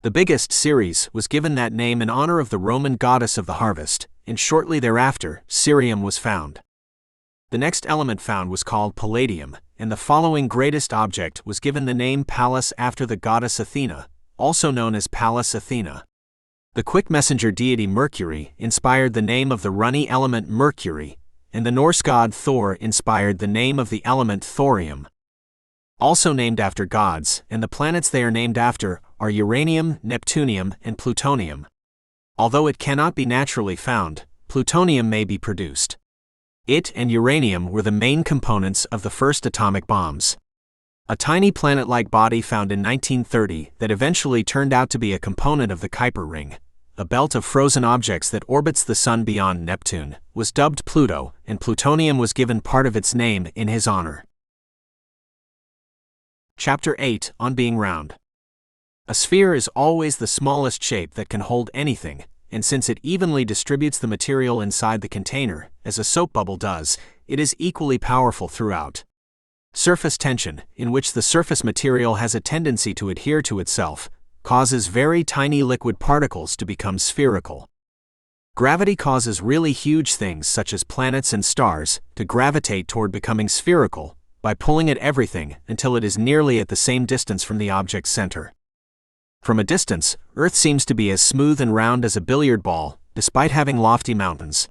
The biggest, Ceres, was given that name in honor of the Roman goddess of the harvest, and shortly thereafter, cerium was found. The next element found was called palladium, and the following greatest object was given the name Pallas after the goddess Athena, also known as Pallas Athena. The quick messenger deity Mercury inspired the name of the runny element Mercury, and the Norse god Thor inspired the name of the element thorium. Also named after gods, and the planets they are named after, are uranium, neptunium, and plutonium. Although it cannot be naturally found, plutonium may be produced. It and uranium were the main components of the first atomic bombs. A tiny planet-like body found in 1930 that eventually turned out to be a component of the Kuiper ring, a belt of frozen objects that orbits the Sun beyond Neptune, was dubbed Pluto, and plutonium was given part of its name in his honor. Chapter 8 on being round. A sphere is always the smallest shape that can hold anything, and since it evenly distributes the material inside the container, as a soap bubble does, it is equally powerful throughout. Surface tension, in which the surface material has a tendency to adhere to itself, causes very tiny liquid particles to become spherical. Gravity causes really huge things such as planets and stars to gravitate toward becoming spherical, by pulling at everything until it is nearly at the same distance from the object's center. From a distance, Earth seems to be as smooth and round as a billiard ball, despite having lofty mountains.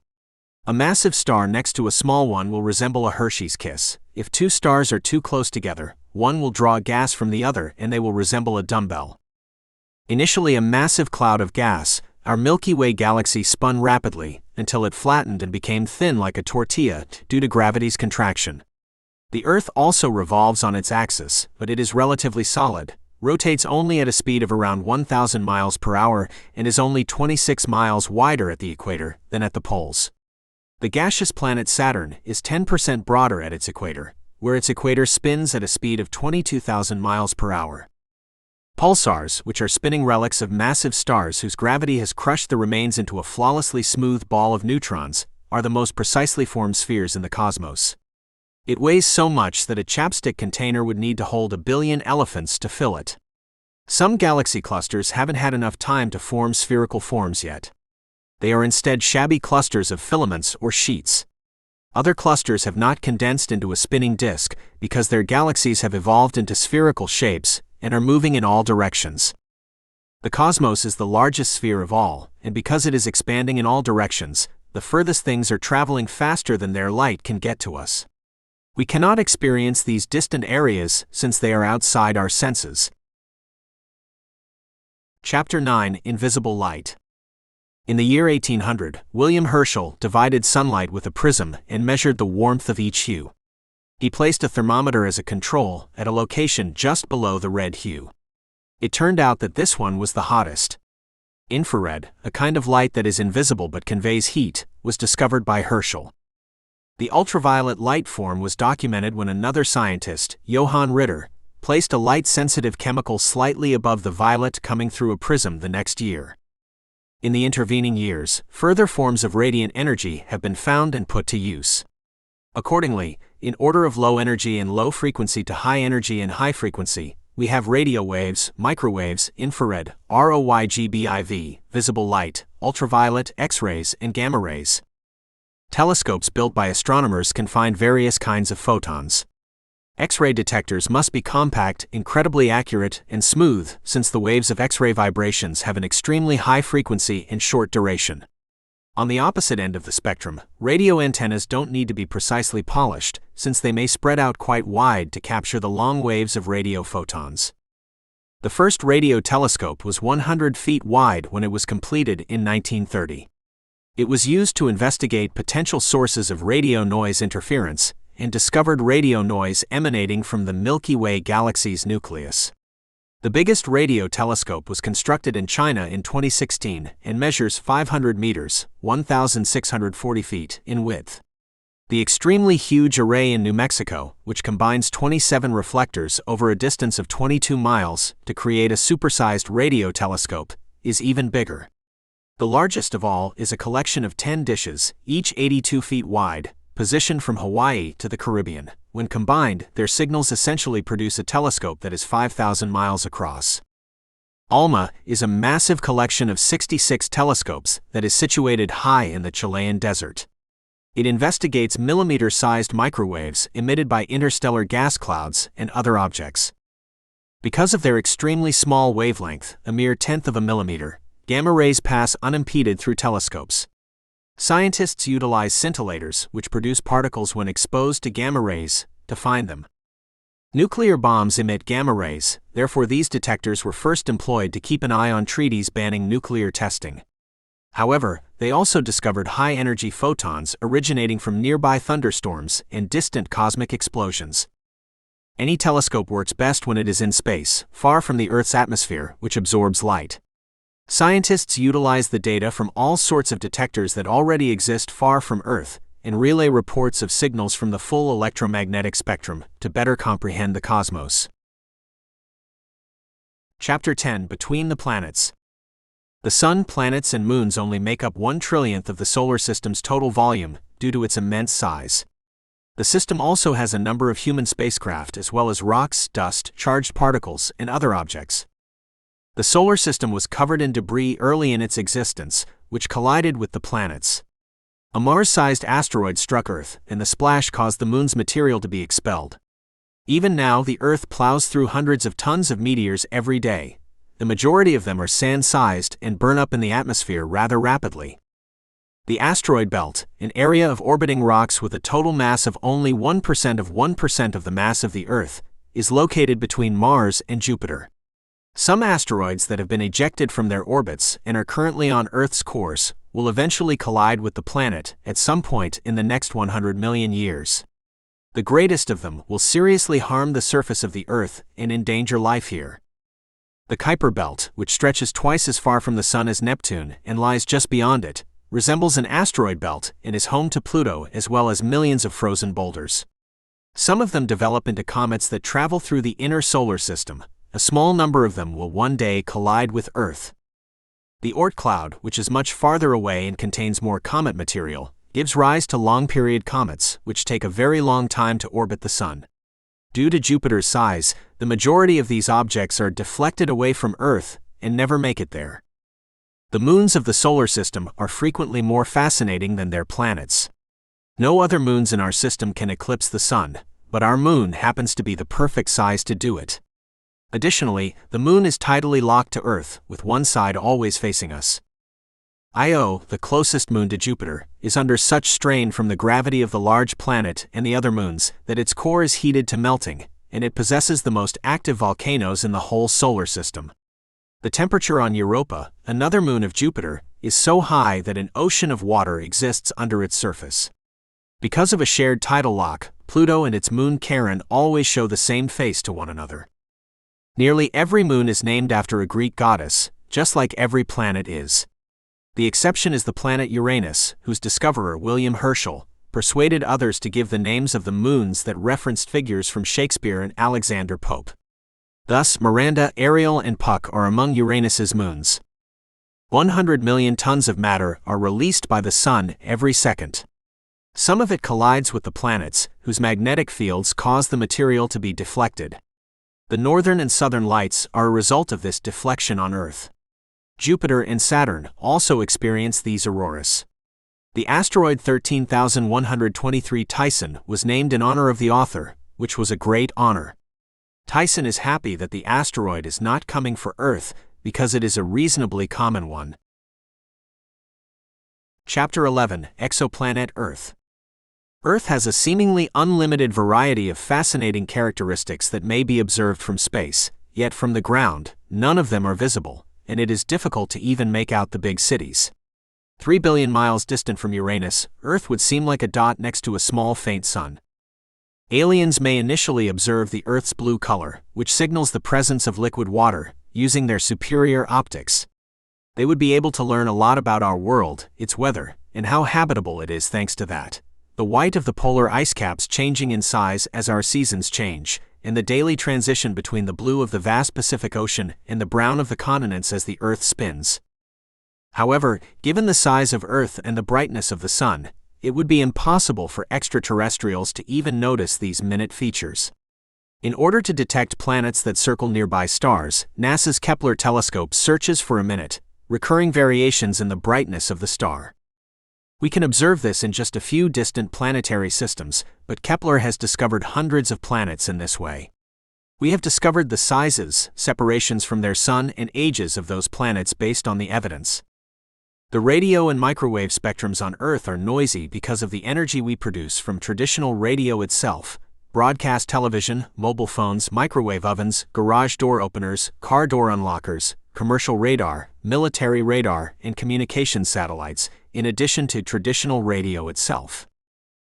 A massive star next to a small one will resemble a Hershey's kiss. If two stars are too close together, one will draw gas from the other and they will resemble a dumbbell. Initially a massive cloud of gas, our Milky Way galaxy spun rapidly until it flattened and became thin like a tortilla due to gravity's contraction. The Earth also revolves on its axis, but it is relatively solid, rotates only at a speed of around 1,000 miles per hour, and is only 26 miles wider at the equator than at the poles. The gaseous planet Saturn is 10% broader at its equator, where its equator spins at a speed of 22,000 miles per hour. Pulsars, which are spinning relics of massive stars whose gravity has crushed the remains into a flawlessly smooth ball of neutrons, are the most precisely formed spheres in the cosmos. It weighs so much that a chapstick container would need to hold 1 billion elephants to fill it. Some galaxy clusters haven't had enough time to form spherical forms yet. They are instead shabby clusters of filaments or sheets. Other clusters have not condensed into a spinning disk because their galaxies have evolved into spherical shapes and are moving in all directions. The cosmos is the largest sphere of all, and because it is expanding in all directions, the furthest things are traveling faster than their light can get to us. We cannot experience these distant areas since they are outside our senses. Chapter 9 Invisible Light. In the year 1800, William Herschel divided sunlight with a prism and measured the warmth of each hue. He placed a thermometer as a control at a location just below the red hue. It turned out that this one was the hottest. Infrared, a kind of light that is invisible but conveys heat, was discovered by Herschel. The ultraviolet light form was documented when another scientist, Johann Ritter, placed a light-sensitive chemical slightly above the violet coming through a prism the next year. In the intervening years, further forms of radiant energy have been found and put to use. Accordingly, in order of low energy and low frequency to high energy and high frequency, we have radio waves, microwaves, infrared, ROYGBIV, visible light, ultraviolet, X-rays, and gamma rays. Telescopes built by astronomers can find various kinds of photons. X-ray detectors must be compact, incredibly accurate, and smooth, since the waves of X-ray vibrations have an extremely high frequency and short duration. On the opposite end of the spectrum, radio antennas don't need to be precisely polished, since they may spread out quite wide to capture the long waves of radio photons. The first radio telescope was 100 feet wide when it was completed in 1930. It was used to investigate potential sources of radio noise interference, and discovered radio noise emanating from the Milky Way galaxy's nucleus. The biggest radio telescope was constructed in China in 2016 and measures 500 meters, 1,640 feet, in width. The extremely huge array in New Mexico, which combines 27 reflectors over a distance of 22 miles to create a supersized radio telescope, is even bigger. The largest of all is a collection of 10 dishes, each 82 feet wide, positioned from Hawaii to the Caribbean. When combined, their signals essentially produce a telescope that is 5,000 miles across. ALMA is a massive collection of 66 telescopes that is situated high in the Chilean desert. It investigates millimeter-sized microwaves emitted by interstellar gas clouds and other objects. Because of their extremely small wavelength, a mere tenth of a millimeter, gamma rays pass unimpeded through telescopes. Scientists utilize scintillators, which produce particles when exposed to gamma rays, to find them. Nuclear bombs emit gamma rays, therefore these detectors were first employed to keep an eye on treaties banning nuclear testing. However, they also discovered high-energy photons originating from nearby thunderstorms and distant cosmic explosions. Any telescope works best when it is in space, far from the Earth's atmosphere, which absorbs light. Scientists utilize the data from all sorts of detectors that already exist far from Earth and relay reports of signals from the full electromagnetic spectrum to better comprehend the cosmos. Chapter 10: Between the Planets. The Sun, planets, and moons only make up 1/trillionth of the Solar System's total volume due to its immense size. The system also has a number of human spacecraft as well as rocks, dust, charged particles, and other objects. The Solar System was covered in debris early in its existence, which collided with the planets. A Mars-sized asteroid struck Earth, and the splash caused the Moon's material to be expelled. Even now, the Earth plows through hundreds of tons of meteors every day. The majority of them are sand-sized and burn up in the atmosphere rather rapidly. The asteroid belt, an area of orbiting rocks with a total mass of only 1% of the mass of the Earth, is located between Mars and Jupiter. Some asteroids that have been ejected from their orbits and are currently on Earth's course will eventually collide with the planet at some point in the next 100 million years. The greatest of them will seriously harm the surface of the Earth and endanger life here. The Kuiper Belt, which stretches twice as far from the Sun as Neptune and lies just beyond it, resembles an asteroid belt and is home to Pluto as well as millions of frozen boulders. Some of them develop into comets that travel through the inner solar system. A small number of them will one day collide with Earth. The Oort cloud, which is much farther away and contains more comet material, gives rise to long-period comets, which take a very long time to orbit the Sun. Due to Jupiter's size, the majority of these objects are deflected away from Earth and never make it there. The moons of the solar system are frequently more fascinating than their planets. No other moons in our system can eclipse the Sun, but our moon happens to be the perfect size to do it. Additionally, the moon is tidally locked to Earth, with one side always facing us. Io, the closest moon to Jupiter, is under such strain from the gravity of the large planet and the other moons that its core is heated to melting, and it possesses the most active volcanoes in the whole solar system. The temperature on Europa, another moon of Jupiter, is so high that an ocean of water exists under its surface. Because of a shared tidal lock, Pluto and its moon Charon always show the same face to one another. Nearly every moon is named after a Greek goddess, just like every planet is. The exception is the planet Uranus, whose discoverer William Herschel persuaded others to give the names of the moons that referenced figures from Shakespeare and Alexander Pope. Thus, Miranda, Ariel, and Puck are among Uranus's moons. 100 million tons of matter are released by the Sun every second. Some of it collides with the planets, whose magnetic fields cause the material to be deflected. The northern and southern lights are a result of this deflection on Earth. Jupiter and Saturn also experience these auroras. The asteroid 13,123 Tyson was named in honor of the author, which was a great honor. Tyson is happy that the asteroid is not coming for Earth because it is a reasonably common one. Chapter 11: Exoplanet Earth. Earth has a seemingly unlimited variety of fascinating characteristics that may be observed from space, yet from the ground, none of them are visible, and it is difficult to even make out the big cities. 3 billion miles distant from Uranus, Earth would seem like a dot next to a small faint sun. Aliens may initially observe the Earth's blue color, which signals the presence of liquid water, using their superior optics. They would be able to learn a lot about our world, its weather, and how habitable it is thanks to that. The white of the polar ice caps changing in size as our seasons change, and the daily transition between the blue of the vast Pacific Ocean and the brown of the continents as the Earth spins. However, given the size of Earth and the brightness of the Sun, it would be impossible for extraterrestrials to even notice these minute features. In order to detect planets that circle nearby stars, NASA's Kepler telescope searches for a minute, recurring variations in the brightness of the star. We can observe this in just a few distant planetary systems, but Kepler has discovered hundreds of planets in this way. We have discovered the sizes, separations from their sun, and ages of those planets based on the evidence. The radio and microwave spectrums on Earth are noisy because of the energy we produce from traditional radio itself, broadcast television, mobile phones, microwave ovens, garage door openers, car door unlockers, commercial radar, military radar, and communication satellites, in addition to traditional radio itself.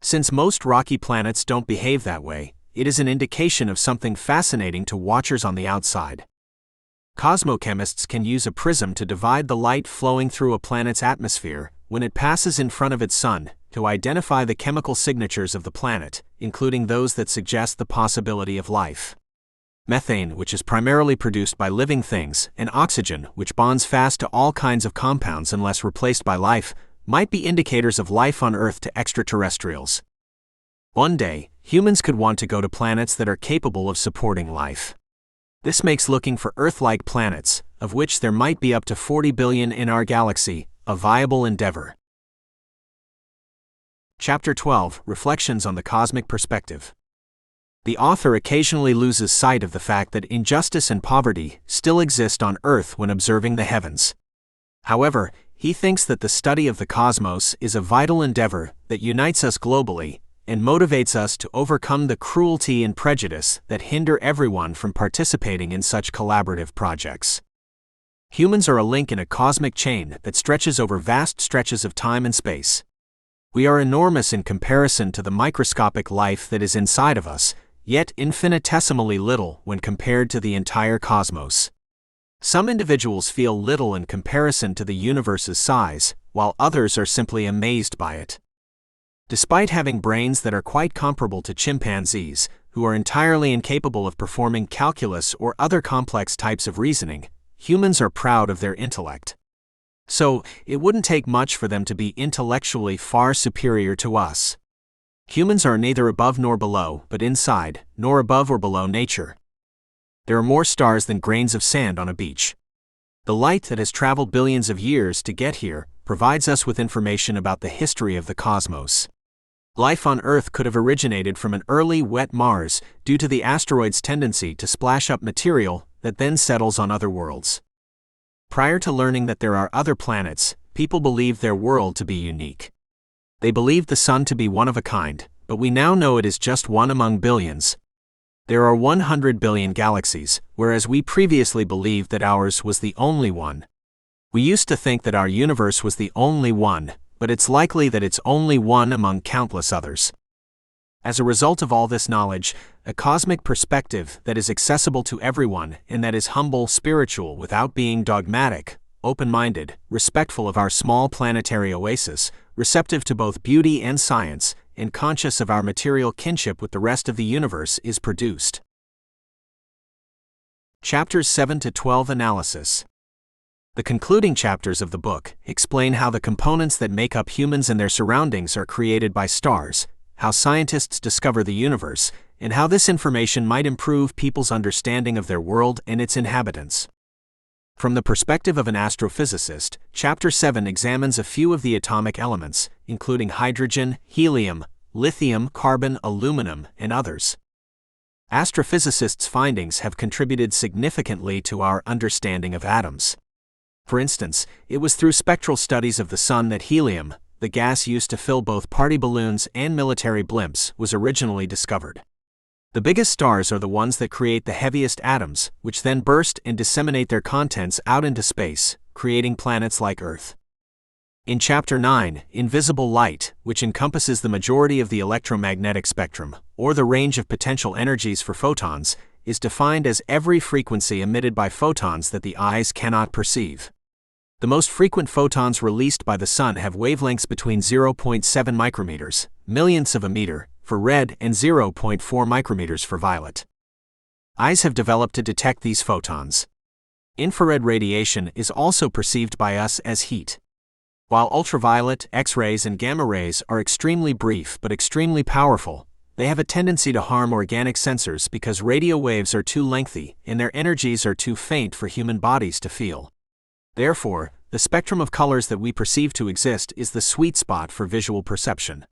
Since most rocky planets don't behave that way, it is an indication of something fascinating to watchers on the outside. Cosmochemists can use a prism to divide the light flowing through a planet's atmosphere when it passes in front of its sun to identify the chemical signatures of the planet, including those that suggest the possibility of life. Methane, which is primarily produced by living things, and oxygen, which bonds fast to all kinds of compounds unless replaced by life, might be indicators of life on Earth to extraterrestrials. One day, humans could want to go to planets that are capable of supporting life. This makes looking for Earth-like planets, of which there might be up to 40 billion in our galaxy, a viable endeavor. Chapter 12, Reflections on the Cosmic Perspective. The author occasionally loses sight of the fact that injustice and poverty still exist on Earth when observing the heavens. However, he thinks that the study of the cosmos is a vital endeavor that unites us globally and motivates us to overcome the cruelty and prejudice that hinder everyone from participating in such collaborative projects. Humans are a link in a cosmic chain that stretches over vast stretches of time and space. We are enormous in comparison to the microscopic life that is inside of us, yet infinitesimally little when compared to the entire cosmos. Some individuals feel little in comparison to the universe's size, while others are simply amazed by it. Despite having brains that are quite comparable to chimpanzees, who are entirely incapable of performing calculus or other complex types of reasoning, humans are proud of their intellect. So, it wouldn't take much for them to be intellectually far superior to us. Humans are neither above nor below, but inside, nor above or below nature. There are more stars than grains of sand on a beach. The light that has traveled billions of years to get here provides us with information about the history of the cosmos. Life on Earth could have originated from an early wet Mars due to the asteroid's tendency to splash up material that then settles on other worlds. Prior to learning that there are other planets, people believed their world to be unique. They believed the Sun to be one of a kind, but we now know it is just one among billions. There are 100 billion galaxies, whereas we previously believed that ours was the only one. We used to think that our universe was the only one, but it's likely that it's only one among countless others. As a result of all this knowledge, a cosmic perspective that is accessible to everyone and that is humble, spiritual without being dogmatic, open-minded, respectful of our small planetary oasis, receptive to both beauty and science, and conscious of our material kinship with the rest of the universe is produced. Chapters 7 to 12 Analysis. The concluding chapters of the book explain how the components that make up humans and their surroundings are created by stars, how scientists discover the universe, and how this information might improve people's understanding of their world and its inhabitants. From the perspective of an astrophysicist, Chapter 7 examines a few of the atomic elements, including hydrogen, helium, lithium, carbon, aluminum, and others. Astrophysicists' findings have contributed significantly to our understanding of atoms. For instance, it was through spectral studies of the Sun that helium, the gas used to fill both party balloons and military blimps, was originally discovered. The biggest stars are the ones that create the heaviest atoms, which then burst and disseminate their contents out into space, creating planets like Earth. In Chapter 9, invisible light, which encompasses the majority of the electromagnetic spectrum, or the range of potential energies for photons, is defined as every frequency emitted by photons that the eyes cannot perceive. The most frequent photons released by the Sun have wavelengths between 0.7 micrometers, millionths of a meter, for red and 0.4 micrometers for violet. Eyes have developed to detect these photons. Infrared radiation is also perceived by us as heat. While ultraviolet, X-rays, and gamma rays are extremely brief but extremely powerful, they have a tendency to harm organic sensors because radio waves are too lengthy and their energies are too faint for human bodies to feel. Therefore, the spectrum of colors that we perceive to exist is the sweet spot for visual perception.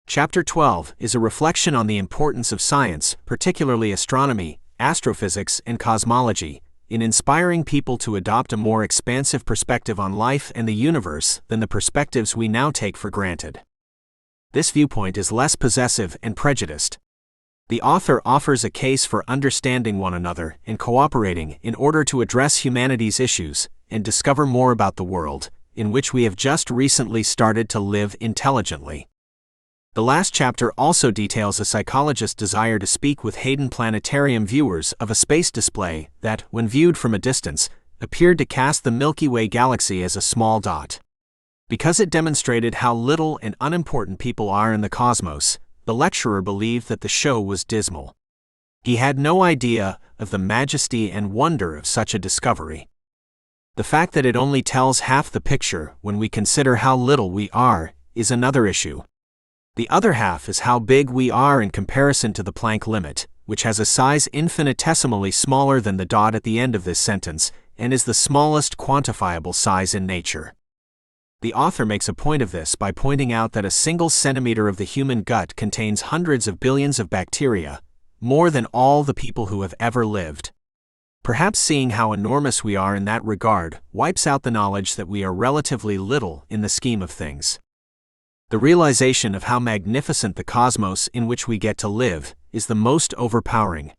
Chapter 12 is a reflection on the importance of science, particularly astronomy, astrophysics, and cosmology, in inspiring people to adopt a more expansive perspective on life and the universe than the perspectives we now take for granted. This viewpoint is less possessive and prejudiced. The author offers a case for understanding one another and cooperating in order to address humanity's issues and discover more about the world, in which we have just recently started to live intelligently. The last chapter also details a psychologist's desire to speak with Hayden Planetarium viewers of a space display that, when viewed from a distance, appeared to cast the Milky Way galaxy as a small dot. Because it demonstrated how little and unimportant people are in the cosmos, the lecturer believed that the show was dismal. He had no idea of the majesty and wonder of such a discovery. The fact that it only tells half the picture when we consider how little we are is another issue. The other half is how big we are in comparison to the Planck limit, which has a size infinitesimally smaller than the dot at the end of this sentence, and is the smallest quantifiable size in nature. The author makes a point of this by pointing out that a single centimeter of the human gut contains hundreds of billions of bacteria, more than all the people who have ever lived. Perhaps seeing how enormous we are in that regard wipes out the knowledge that we are relatively little in the scheme of things. The realization of how magnificent the cosmos in which we get to live is the most overpowering.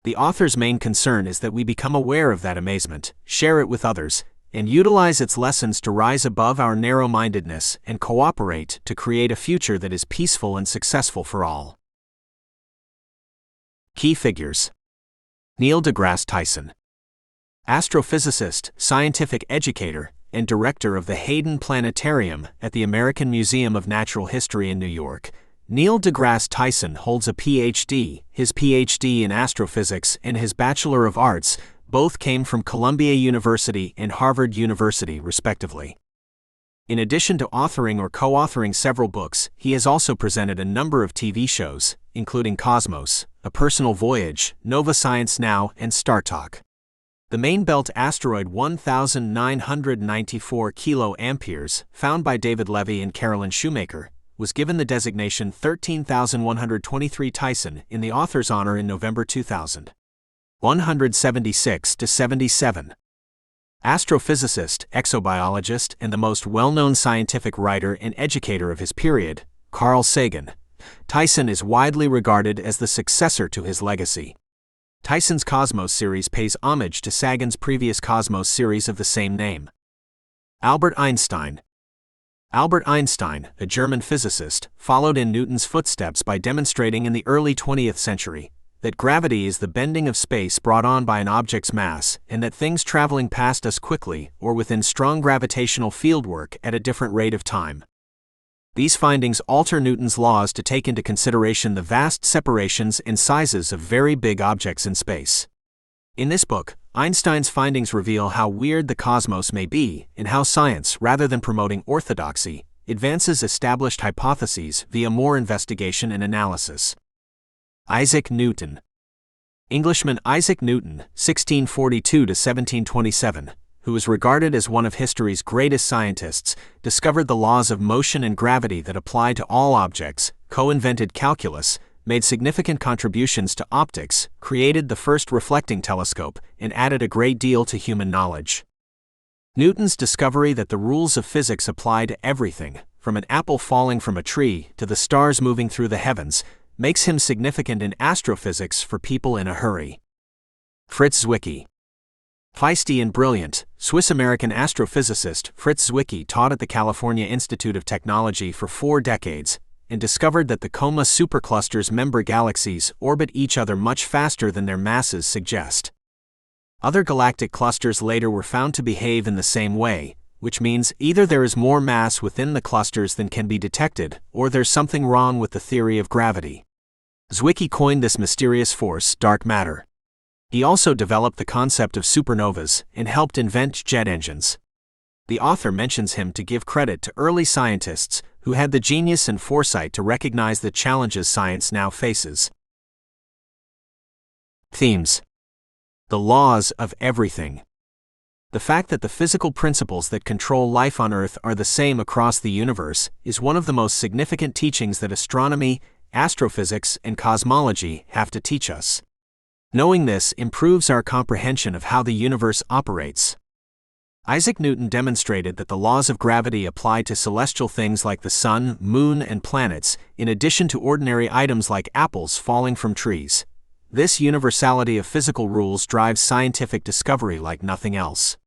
The author's main concern is that we become aware of that amazement, share it with others, and utilize its lessons to rise above our narrow-mindedness and cooperate to create a future that is peaceful and successful for all. Key figures: Neil deGrasse Tyson, astrophysicist, scientific educator, and director of the Hayden Planetarium at the American Museum of Natural History in New York. Neil deGrasse Tyson holds a Ph.D., his Ph.D. in astrophysics and his Bachelor of Arts both came from Columbia University and Harvard University, respectively. In addition to authoring or co-authoring several books, he has also presented a number of TV shows, including Cosmos, A Personal Voyage, Nova Science Now, and Star Talk. The main belt asteroid 1994 kA, found by David Levy and Carolyn Shoemaker, was given the designation 13,123 Tyson in the author's honor in November 2000. 176-77. Astrophysicist, exobiologist, and the most well-known scientific writer and educator of his period, Carl Sagan. Tyson is widely regarded as the successor to his legacy. Tyson's Cosmos series pays homage to Sagan's previous Cosmos series of the same name. Albert Einstein. Albert Einstein, a German physicist, followed in Newton's footsteps by demonstrating in the early 20th century that gravity is the bending of space brought on by an object's mass, and that things traveling past us quickly or within strong gravitational field work at a different rate of time. These findings alter Newton's laws to take into consideration the vast separations and sizes of very big objects in space. In this book, Einstein's findings reveal how weird the cosmos may be and how science, rather than promoting orthodoxy, advances established hypotheses via more investigation and analysis. Isaac Newton. Englishman Isaac Newton, 1642–1727, who is regarded as one of history's greatest scientists, discovered the laws of motion and gravity that apply to all objects, co-invented calculus, made significant contributions to optics, created the first reflecting telescope, and added a great deal to human knowledge. Newton's discovery that the rules of physics apply to everything, from an apple falling from a tree to the stars moving through the heavens, makes him significant in astrophysics for people in a hurry. Fritz Zwicky. Feisty and brilliant, Swiss-American astrophysicist Fritz Zwicky taught at the California Institute of Technology for 4 decades and discovered that the Coma supercluster's member galaxies orbit each other much faster than their masses suggest. Other galactic clusters later were found to behave in the same way, which means either there is more mass within the clusters than can be detected, or there's something wrong with the theory of gravity. Zwicky coined this mysterious force dark matter. He also developed the concept of supernovas and helped invent jet engines. The author mentions him to give credit to early scientists who had the genius and foresight to recognize the challenges science now faces. Themes: the laws of everything. The fact that the physical principles that control life on Earth are the same across the universe is one of the most significant teachings that astronomy, astrophysics, and cosmology have to teach us. Knowing this improves our comprehension of how the universe operates. Isaac Newton demonstrated that the laws of gravity apply to celestial things like the sun, moon, and planets, in addition to ordinary items like apples falling from trees. This universality of physical rules drives scientific discovery like nothing else.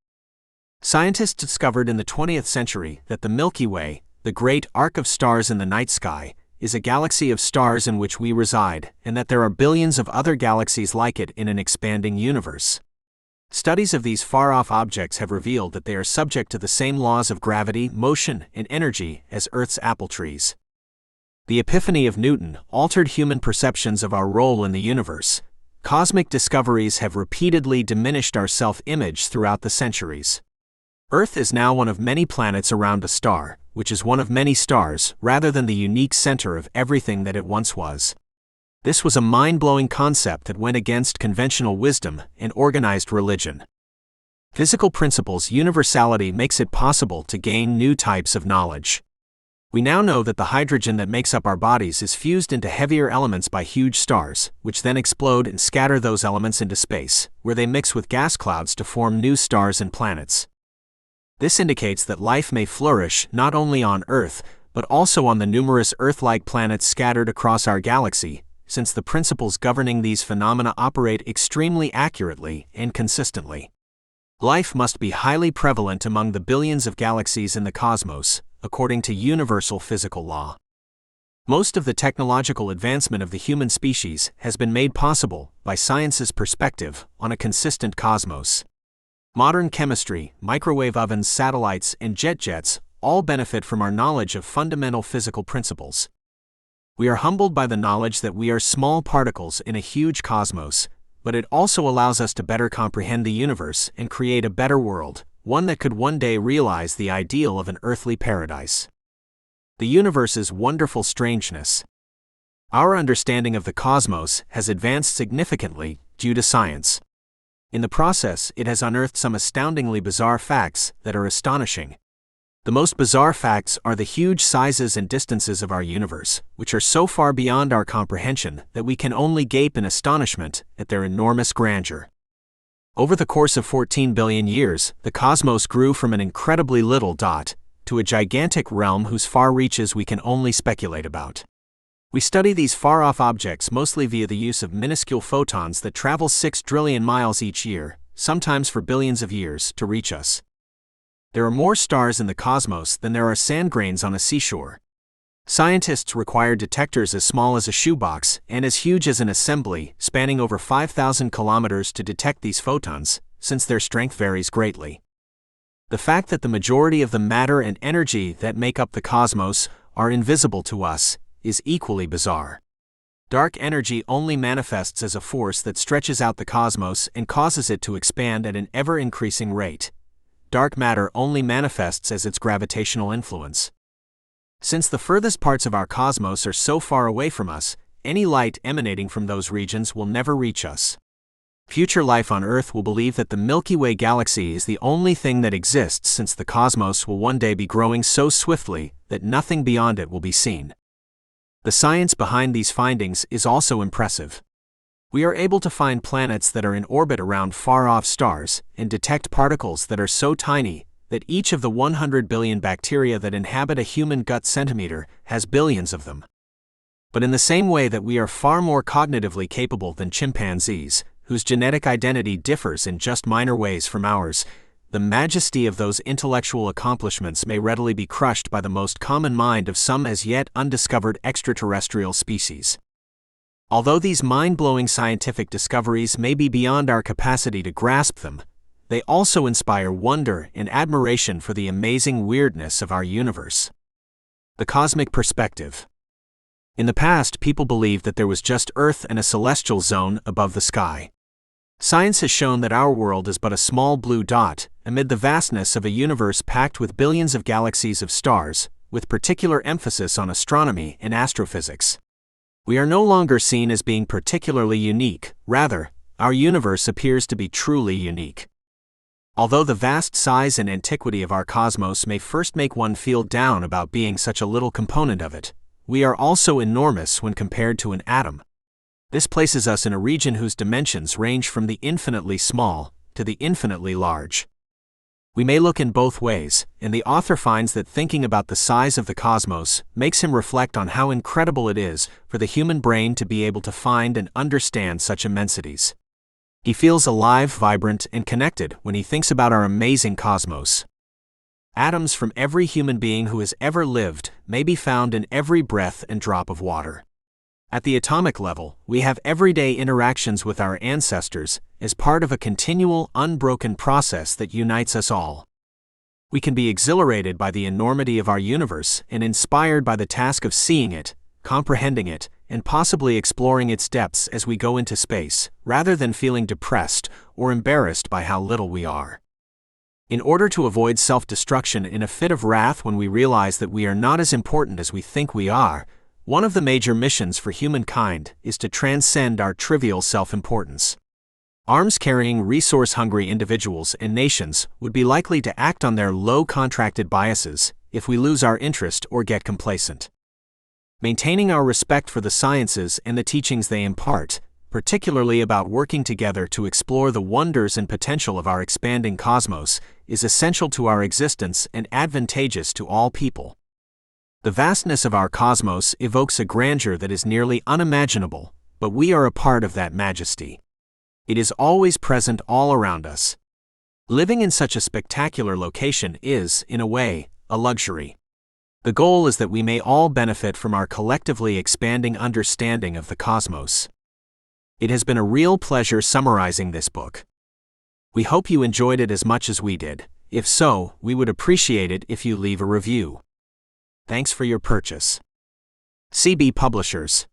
Scientists discovered in the 20th century that the Milky Way, the great arc of stars in the night sky, is a galaxy of stars in which we reside, and that there are billions of other galaxies like it in an expanding universe. Studies of these far-off objects have revealed that they are subject to the same laws of gravity, motion, and energy as Earth's apple trees. The epiphany of Newton altered human perceptions of our role in the universe. Cosmic discoveries have repeatedly diminished our self-image throughout the centuries. Earth is now one of many planets around a star, which is one of many stars, rather than the unique center of everything that it once was. This was a mind-blowing concept that went against conventional wisdom and organized religion. Physical principles' universality makes it possible to gain new types of knowledge. We now know that the hydrogen that makes up our bodies is fused into heavier elements by huge stars, which then explode and scatter those elements into space, where they mix with gas clouds to form new stars and planets. This indicates that life may flourish not only on Earth, but also on the numerous Earth-like planets scattered across our galaxy, since the principles governing these phenomena operate extremely accurately and consistently. Life must be highly prevalent among the billions of galaxies in the cosmos, according to universal physical law. Most of the technological advancement of the human species has been made possible by science's perspective on a consistent cosmos. Modern chemistry, microwave ovens, satellites, and jets all benefit from our knowledge of fundamental physical principles. We are humbled by the knowledge that we are small particles in a huge cosmos, but it also allows us to better comprehend the universe and create a better world, one that could one day realize the ideal of an earthly paradise. The universe's wonderful strangeness. Our understanding of the cosmos has advanced significantly due to science. In the process, it has unearthed some astoundingly bizarre facts that are astonishing. The most bizarre facts are the huge sizes and distances of our universe, which are so far beyond our comprehension that we can only gape in astonishment at their enormous grandeur. Over the course of 14 billion years, the cosmos grew from an incredibly little dot to a gigantic realm whose far reaches we can only speculate about. We study these far-off objects mostly via the use of minuscule photons that travel 6 trillion miles each year, sometimes for billions of years, to reach us. There are more stars in the cosmos than there are sand grains on a seashore. Scientists require detectors as small as a shoebox and as huge as an assembly, spanning over 5,000 kilometers to detect these photons, since their strength varies greatly. The fact that the majority of the matter and energy that make up the cosmos are invisible to us is equally bizarre. Dark energy only manifests as a force that stretches out the cosmos and causes it to expand at an ever-increasing rate. Dark matter only manifests as its gravitational influence. Since the furthest parts of our cosmos are so far away from us, any light emanating from those regions will never reach us. Future life on Earth will believe that the Milky Way galaxy is the only thing that exists, since the cosmos will one day be growing so swiftly that nothing beyond it will be seen. The science behind these findings is also impressive. We are able to find planets that are in orbit around far-off stars and detect particles that are so tiny that each of the 100 billion bacteria that inhabit a human gut centimeter has billions of them. But in the same way that we are far more cognitively capable than chimpanzees, whose genetic identity differs in just minor ways from ours, the majesty of those intellectual accomplishments may readily be crushed by the most common mind of some as yet undiscovered extraterrestrial species. Although these mind-blowing scientific discoveries may be beyond our capacity to grasp them, they also inspire wonder and admiration for the amazing weirdness of our universe. The cosmic perspective. In the past, people believed that there was just Earth and a celestial zone above the sky. Science has shown that our world is but a small blue dot amid the vastness of a universe packed with billions of galaxies of stars, with particular emphasis on astronomy and astrophysics. We are no longer seen as being particularly unique, rather, our universe appears to be truly unique. Although the vast size and antiquity of our cosmos may first make one feel down about being such a little component of it, we are also enormous when compared to an atom. This places us in a region whose dimensions range from the infinitely small to the infinitely large. We may look in both ways, and the author finds that thinking about the size of the cosmos makes him reflect on how incredible it is for the human brain to be able to find and understand such immensities. He feels alive, vibrant, and connected when he thinks about our amazing cosmos. Atoms from every human being who has ever lived may be found in every breath and drop of water. At the atomic level, we have everyday interactions with our ancestors as part of a continual, unbroken process that unites us all. We can be exhilarated by the enormity of our universe and inspired by the task of seeing it, comprehending it, and possibly exploring its depths as we go into space, rather than feeling depressed or embarrassed by how little we are. In order to avoid self-destruction in a fit of wrath when we realize that we are not as important as we think we are, one of the major missions for humankind is to transcend our trivial self-importance. Arms-carrying, resource-hungry individuals and nations would be likely to act on their low contracted biases if we lose our interest or get complacent. Maintaining our respect for the sciences and the teachings they impart, particularly about working together to explore the wonders and potential of our expanding cosmos, is essential to our existence and advantageous to all people. The vastness of our cosmos evokes a grandeur that is nearly unimaginable, but we are a part of that majesty. It is always present all around us. Living in such a spectacular location is, in a way, a luxury. The goal is that we may all benefit from our collectively expanding understanding of the cosmos. It has been a real pleasure summarizing this book. We hope you enjoyed it as much as we did. If so, we would appreciate it if you leave a review. Thanks for your purchase. CB Publishers.